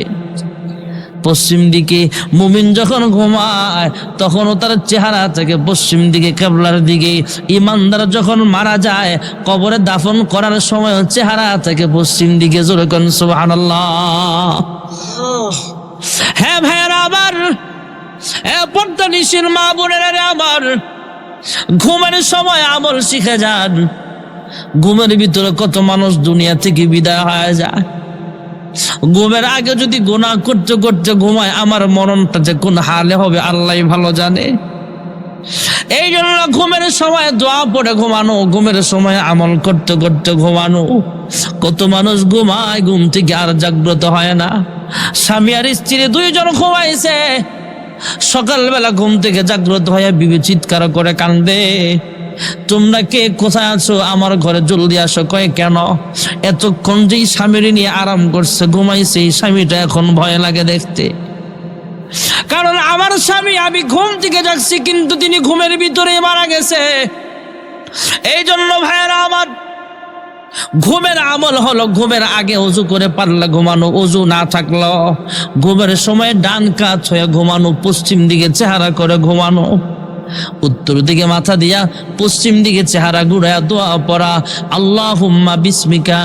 S1: পশ্চিম দিকে। মুমিন যখন ঘুমায় তখনও তার চেহারা থাকে পশ্চিম দিকে, কিবলার দিকে। ইমানদার যখন মারা যায় কবরে দাফন করার সময় চেহারা থাকে পশ্চিম দিকে। জোরে কোন সুবহানাল্লাহ। হ্যাঁ ভাইয়ারা আবার, পর্দা নিশির মা বোনেরা আমার, ঘুমের সময় আমল শিখে যান। ঘুমের ভিতরে কত মানুষ দুনিয়া থেকে বিদায় হয়ে যায়। ঘুমের আগে যদি গুনাহ করতে করতে ঘুমায়, আমার মরণটা যে কোন হালে হবে আল্লাহ ভালো জানে। এই জন্য ঘুমের সময় দোয়া পড়ে ঘুমানো, ঘুমের সময় আমল করতে করতে ঘুমানো। কত মানুষ ঘুমায়, ঘুম থেকে আর জাগ্রত হয় না। স্বামী আর স্ত্রী 2 জন ঘুমাইছে, সকালবেলা ঘুম থেকে জাগ্রত হয়ে বিবি চিৎকার করে কান্দে, তোমরা কে কোথায় আছো, আমার ঘরে জলদি আসো। কয় কেন? এতক্ষণ যেই স্বামীর নিয়ে আরাম করছে, ঘুমাইছে, এই স্বামীটা এখন ভয় লাগে দেখতে। কারণ আমার স্বামী, আমি ঘুম থেকে যাচ্ছি কিন্তু তিনি ঘুমের ভিতরে মারা গেছে। এই জন্য ভাইয়েরা আমার, ঘুমের আমল হলো ঘুমের আগে ওযু করে পারলে ঘুমানো, ওযু না থাকলো ঘুমের সময় ডান কাত হয়ে ঘুমানো, পশ্চিম দিকে চেহারা করে ঘুমানো, উত্তর দিকে মাথা দিয়া পশ্চিম দিকে চেহারা ঘুরায়া দোয়া পড়া, আল্লাহুম্মা বিসমিকা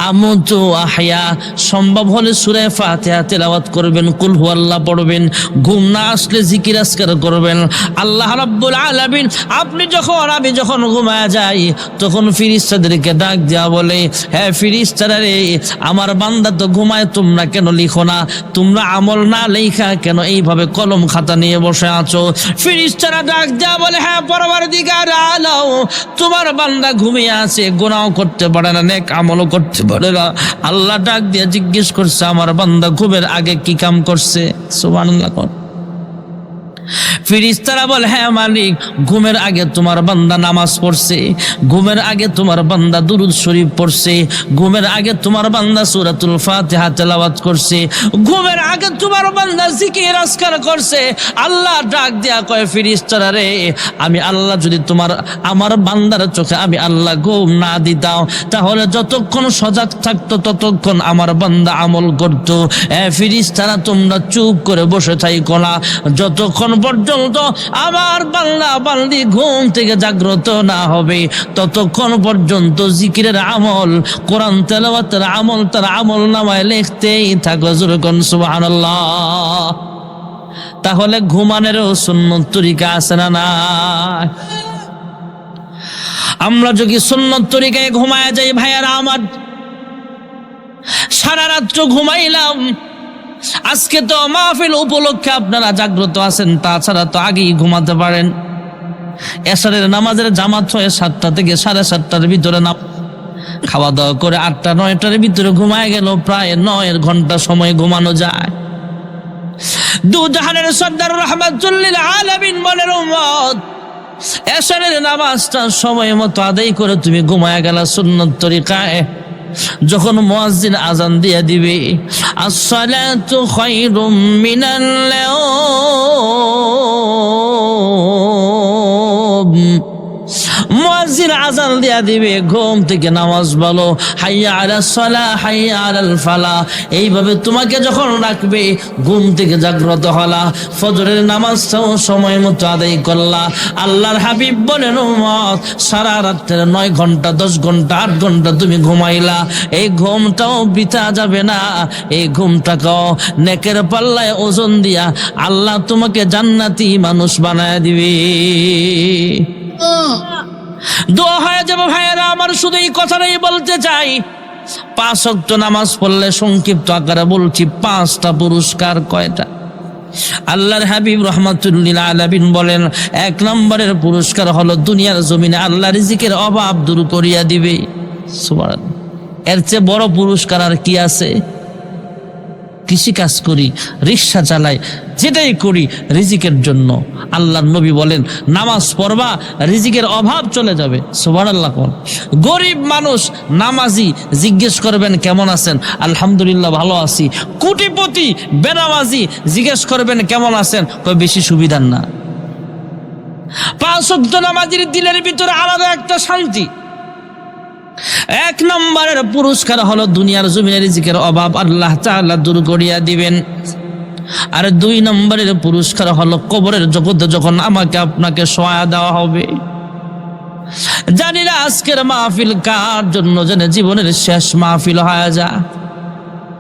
S1: আমুতু আহয়া। সম্ভব হলে সূরা ফাতিহা তেলাওয়াত করবেন, কুল হুয়াল্লাহ পড়বেন। ঘুম না আসলে জিকির আজকার করবেন। আল্লাহ রাব্বুল আলামিন, আপনি যখন, আমি যখন ঘুমায় যাই তখন ফেরেশতাদেরকে ডাক দেয়া বলে, হ্যাঁ ফেরেশতারা রে, আমার বান্দা তো ঘুমায়, তোমরা কেন লিখো না? তোমরা আমল না লেখা কেন এইভাবে কলম খাতা নিয়ে বসে আছো? ফেরেশতারা ডাক দেয়া বলে, হ্যাঁ পরওয়ারদিগার আলাও, তোমার বান্দা ঘুমিয়ে আছে, গুনাহ করতে পারে না, নেক আমল করতে পারে না। আল্লাহ ডাক দিয়ে জিজ্ঞেস করছে, আমার বান্দা ঘুমের আগে কি কাম করছে? সুবহানাল্লাহ। ফেরেশতারা বলে, হ্যাঁ মালিক, ঘুমের আগে তোমার বান্দা নামাজ পড়ছে, ঘুমের আগে তোমার বান্দা দুরূদ শরীফ পড়ছে, ঘুমের আগে তোমার বান্দা সূরাতুল ফাতিহা তেলাওয়াত করছে, ঘুমের আগে তোমার বান্দা জিকির আজকার করছে। আল্লাহ ডাক দেয়া কয়, ফেরেশতারা রে, আমি আল্লাহ যদি আমার বান্দার চোখে আমি আল্লাহ ঘুম না দিতাম, তাহলে যতক্ষণ সজাগ থাকতো ততক্ষণ আমার বান্দা আমল করতো। ফেরেশতারা তোমরা চুপ করে বসে থাকো না, যতক্ষণ পর্যন্ত পর্যন্ত আমার বান্দা বান্দি ঘুম থেকে জাগ্রত না হবে ততক্ষণ পর্যন্ত জিকিরের আমল, কোরআন তেলাওয়াতের আমল তার আমল নামায় লিখতেই থাকো। যখন সুবহানাল্লাহ। তাহলে ঘুমানোরও সুন্নত তরিকা আছে না না? আমরা যদি সুন্নত তরিকায় ঘুমায় যাই ভাইয়ারা আমার, সারা রাত্র ঘুমাইলাম, আজকে তো মাহফিল উপলক্ষে আপনারা জাগ্রত আছেন, তাছাড়া তো আগেই ঘুমাতে পারেন। এশারের নামাজের জামাত হয় 7টা থেকে 7:30টার ভিতরে, না খাওয়া দাওয়া করে 8টা-9টার ভিতরে ঘুমায় গেল, প্রায় 9 ঘন্টা সময় ঘুমানো যায়। দু জাহানের সর্দার রাহমাতুল্লিল আলামিন বলেন, উম্মত এশারের নামাজটা সময় মতো আদায় করে তুমি ঘুমায় গেলা সুন্নত তরিকায়। যখন মুয়াজ্জিন আজান দিয়ে দিবে, আসসালাতু খায়রুম মিনাল নাওম, মুয়াজ্জিন আজান দিয়া দিবে, ঘুম থেকে নামাজ বলো, হাইয়া আলাস সালাহ হাইয়া আলাল ফালাহ। এইভাবে তোমাকে যখন রাখবে, ঘুম থেকে জাগ্রত হলা, ফজরের নামাজটাও সময় মতো আদায় করলা। আল্লাহর হাবিব বলেন, উম্মত সারা রাত্রে 9 ঘন্টা 10 ঘন্টা 8 ঘন্টা তুমি ঘুমাইলা, এই ঘুমটাও বৃথা যাবে না। এই ঘুমটাকেও নেকের পাল্লায় ওজন দিয়া আল্লাহ তোমাকে জান্নাতি মানুষ বানায় দিবে। দোয়া হয়ে যাবে ভাইয়েরা আমার। শুধু এই কথাটাই বলতে চাই, 5 ওয়াক্ত নামাজ পড়লে, সংক্ষিপ্ত আকারে বলছি, 5টা পুরস্কার। কয়টা? আল্লাহর হাবিব রাহমাতুল্লিল আলামিন বলেন, 1 নম্বরের পুরস্কার হলো দুনিয়ার জমিনে আল্লাহ রিজিকের অভাব দূর করিয়া দিবে। সুবহানাল্লাহ। এর চেয়ে বড় পুরস্কার আর কি আছে? কৃষি কাজ করি, রিক্সা চালাই, যেটাই করি রিজিকের জন্য। আল্লাহর নবী বলেন, নামাজ পড়বা, রিজিকের অভাব চলে যাবে। সুবহানাল্লাহ। গরিব মানুষ নামাজি জিজ্ঞেস করবেন কেমন আছেন, আলহামদুলিল্লাহ ভালো আছি। কোটিপতি বেনামাজি জিজ্ঞেস করবেন কেমন আছেন, কয় বেশি সুবিধার না। 5 ওয়াক্ত নামাজির দিলের ভিতরে আলাদা একটা শান্তি। 1 নম্বরের পুরস্কার হলো দুনিয়ার জমিনে রিজিকের অভাব আল্লাহ তাআলা দূর করিয়া দিবেন। আর 2 নম্বরের পুরস্কার হলো কবরের জগতে যখন আমাকে আপনাকে শোয়া দেওয়া হবে। জানি না আজকের মাহফিল কার জন্য যেন জীবনের শেষ মাহফিল হয়ে যা,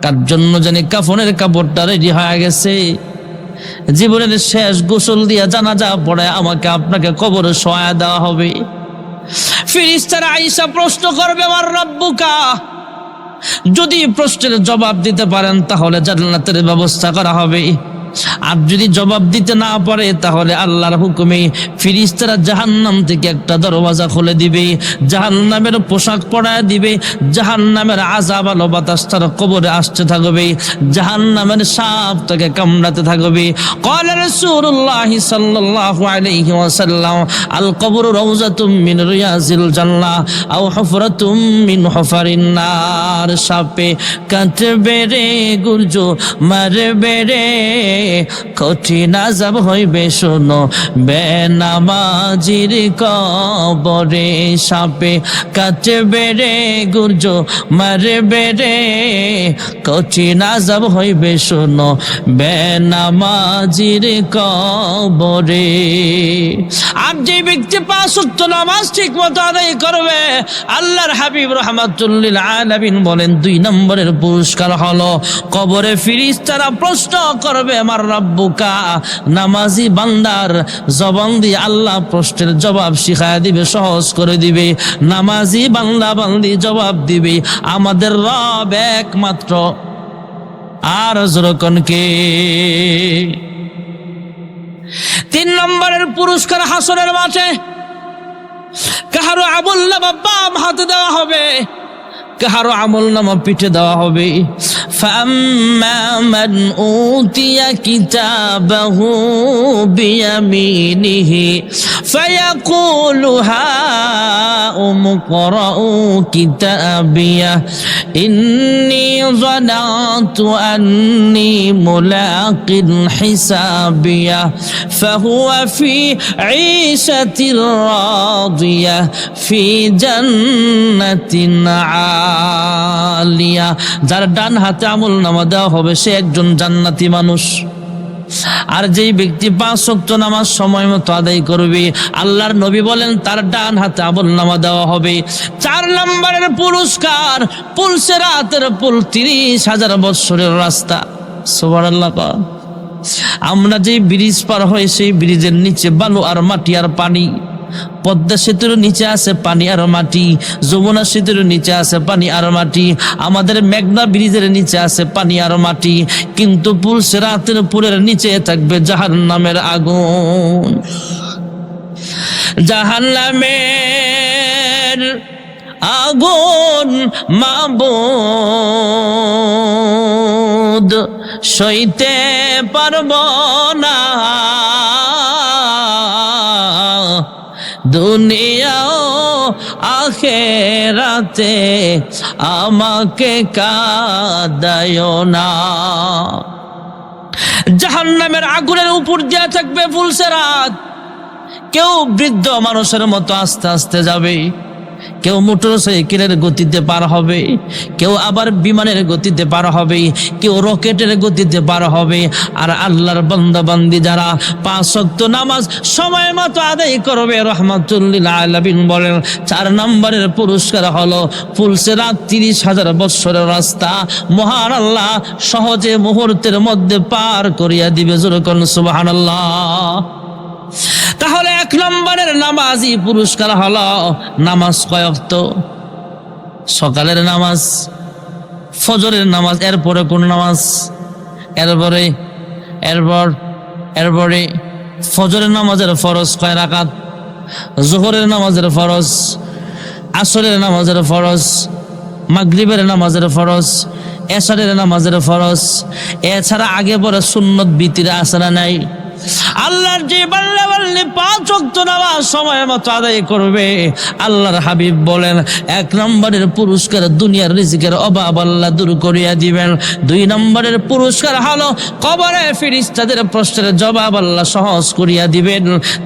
S1: কার জন্য জানি কাফনের কাপড়টা রেডি হয়ে গেছে, জীবনের শেষ গোসল দিয়া জানাজা পড়ে আমাকে আপনাকে কবরে শোয়া দেওয়া হবে। ফেরেশতারা আয়েশা প্রশ্ন করবে, আমার রব্বুকা। যদি প্রশ্নের জবাব দিতে পারেন তাহলে জান্নাতের ব্যবস্থা করা হবে, আর যদি জবাব দিতে না পারে তাহলে আল্লাহর হুকুমে ফেরেশতারা জাহান্নাম থেকে একটা দরওয়াজা খুলে দিবে, জাহান্নামের পোশাক পরায় দিবে, জাহান্নামের আযাব আলো বাতাস তার কবরে আসতে থাকবে, জাহান্নামের সাপ তাকে কামড়াতে থাকবে। ক্বালা রাসূলুল্লাহ সাল্লাল্লাহু আলাইহি ওয়াসাল্লাম, আল কবরু রাউযাতুম মিন রিয়াজিল জান্নাহ আও হুফরাতুম মিন হুফারিন নার। সাপে কাটবে রে, গুর্জ মারবে রে, কঠিন আযাব হইবে শোনো বেনামাজির কবরে। সাপে কাটবে রে, গুর্জ মারবে রে, কঠিন আযাব হইবে শোনো বেনামাজির কবরে। আর যে ব্যক্তি 5 ওয়াক্ত নামাজ ঠিক মতো আদায় করবে, আল্লাহর হাবিব রাহমাতুল্লিল আলামিন বলেন 2 নম্বরের পুরস্কার হলো কবরে ফেরেশতারা প্রশ্ন করবে, আমার রব্বুকা। নামাজি বান্দার জবান দিয়ে আল্লাহ প্রশ্নের জবাব শিখায় দিবে, সহজ করে দিবে। নামাজি বান্দা বান্দি জবাব দিবে, আমাদের রব একমাত্র। আর যখন কে? 3 নম্বরের পুরস্কার হাসরের মাঠে কাহারো আমল নামা বাম হাতে দেওয়া হবে, কাহারো আমল নামা পিঠে দেওয়া হবে। فأما من أوتي كتابه بيمينه فيقول هاؤم اقرءوا كتابيه إني ظننت أني ملاق حسابيه فهو في عيشة راضية في جنة عالية। যার ডান হাতে আমল নামা দেওয়া হবে সে একজন জান্নাতি মানুষ। আর যেই ব্যক্তি 5 ওয়াক্ত নামাজ সময় মতো আদায় করবে, আল্লাহর নবী বলেন তার ডান হাতে আমলনামা দেওয়া হবে। 4 নম্বরের পুরস্কার, পুলসিরাতের পুল, 30,000 বছরের রাস্তা। সুবহানাল্লাহ। আমরা যে ব্রিজ পার হই, সেই ব্রিজের নিচে বালু আর মাটি আর পানি। পদ্মা সেতুর নিচে আছে পানি আর মাটি, যমুনা সেতুর নিচে আছে পানি আর মাটি, আমাদের মেঘনা ব্রিজের নিচে আছে পানি আর মাটি, কিন্তু পুলসিরাতের পুলের নিচে থাকবে জাহান্নামের আগুন। জাহান্নামের আগুন মাবুদ সইতে পারব না, দুনিয়াও আখেরাতে আমাকে কাঁদায়ো না। জাহান্নামের আগুনের উপর দিয়ে থাকবে পুলসিরাত। কেউ বৃদ্ধ মানুষের মতো আস্তে আস্তে যাবে, কেউ মোটরসাইকেলের গতিতে পার হবে, কেউ আবার বিমানের গতিতে পার হবে, কেউ রকেটের গতিতে পার হবে। আর আল্লাহর বান্দা বান্দি যারা 5 ওয়াক্ত নামাজ সময় মতো আদায় করবে, রাহমাতুল লিল আলামিন বলেন 4 নম্বরের পুরস্কার হলো পুলসিরাত 30,000 বছরের রাস্তা মহান আল্লাহ সহজে মুহূর্তের মধ্যে পার করিয়া দিবে। জোরে কোন সুবহানাল্লাহ। তাহলে 1 নম্বরের নামাজি পুরস্কার হলো নামাজ কয় ওয়াক্ত? সকালের নামাজ, ফজরের নামাজ, এরপরে কোন নামাজ? এরপরে ফজরের নামাজের ফরজ কয় রাকাত? যোহরের নামাজের ফরজ, আসরের নামাজের ফরজ, মাগরিবের নামাজের ফরজ, এশারের নামাজের ফরজ। এছাড়া আগে পরে সুন্নত বিতির আছে না নাই? আল্লাহর যে বান্দা বান্দি 5 ওয়াক্ত নামাজ সময় মতো আদায় করবে, আল্লাহর হাবিব বলেন 1 নম্বরের পুরস্কার দুনিয়ার রিজিকের অভাব আল্লাহ দূর করিয়া দিবেন। 2 নম্বরের পুরস্কার হলো কবরে ফেরেশতাদের প্রশ্নের জবাব আল্লাহ সহজ করিয়া দিবেন।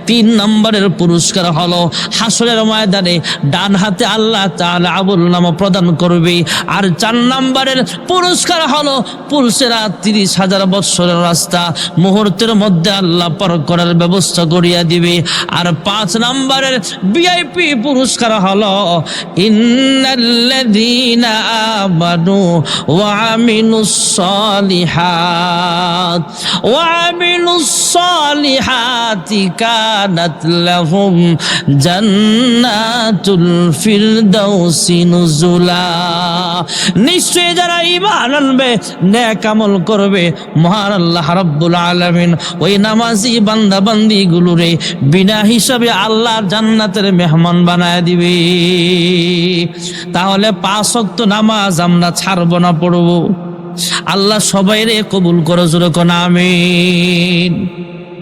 S1: 3 নম্বরের পুরস্কার হলো হাসরের ময়দানে ডান হাতে আল্লাহ তাআলা আমলনামা প্রদান করবে। আর 4 নম্বরের পুরস্কার হলো পুলসিরাত 30,000 বছরের রাস্তা মুহূর্তের মধ্যে আল্লাহ পার করার ব্যবস্থা করিয়া দিবে। আর 5 নম্বরের ভিআইপি পুরস্কার হলো ইন্নাল্লাযীনা আমানু ওয়া আমিলুস সালিহাতি কানাত লাহুম জান্নাতুল ফিরদাউসি নুজুলা। নিশ্চয় যারা ঈমান আনবে, নেক আমল করবে, মহান আল্লাহ রাব্বুল আলামিন ওই নামাজি বান্দা বান্দি গুলোরে বিনা হিসাবে আল্লাহর জান্নাতের মেহমান বানায় দিবে। তাহলে 5 ওয়াক্ত নামাজ আমরা ছাড়ব না, পড়ব। আল্লাহ সবাইরে কবুল করো, জোরে কোন আমিন।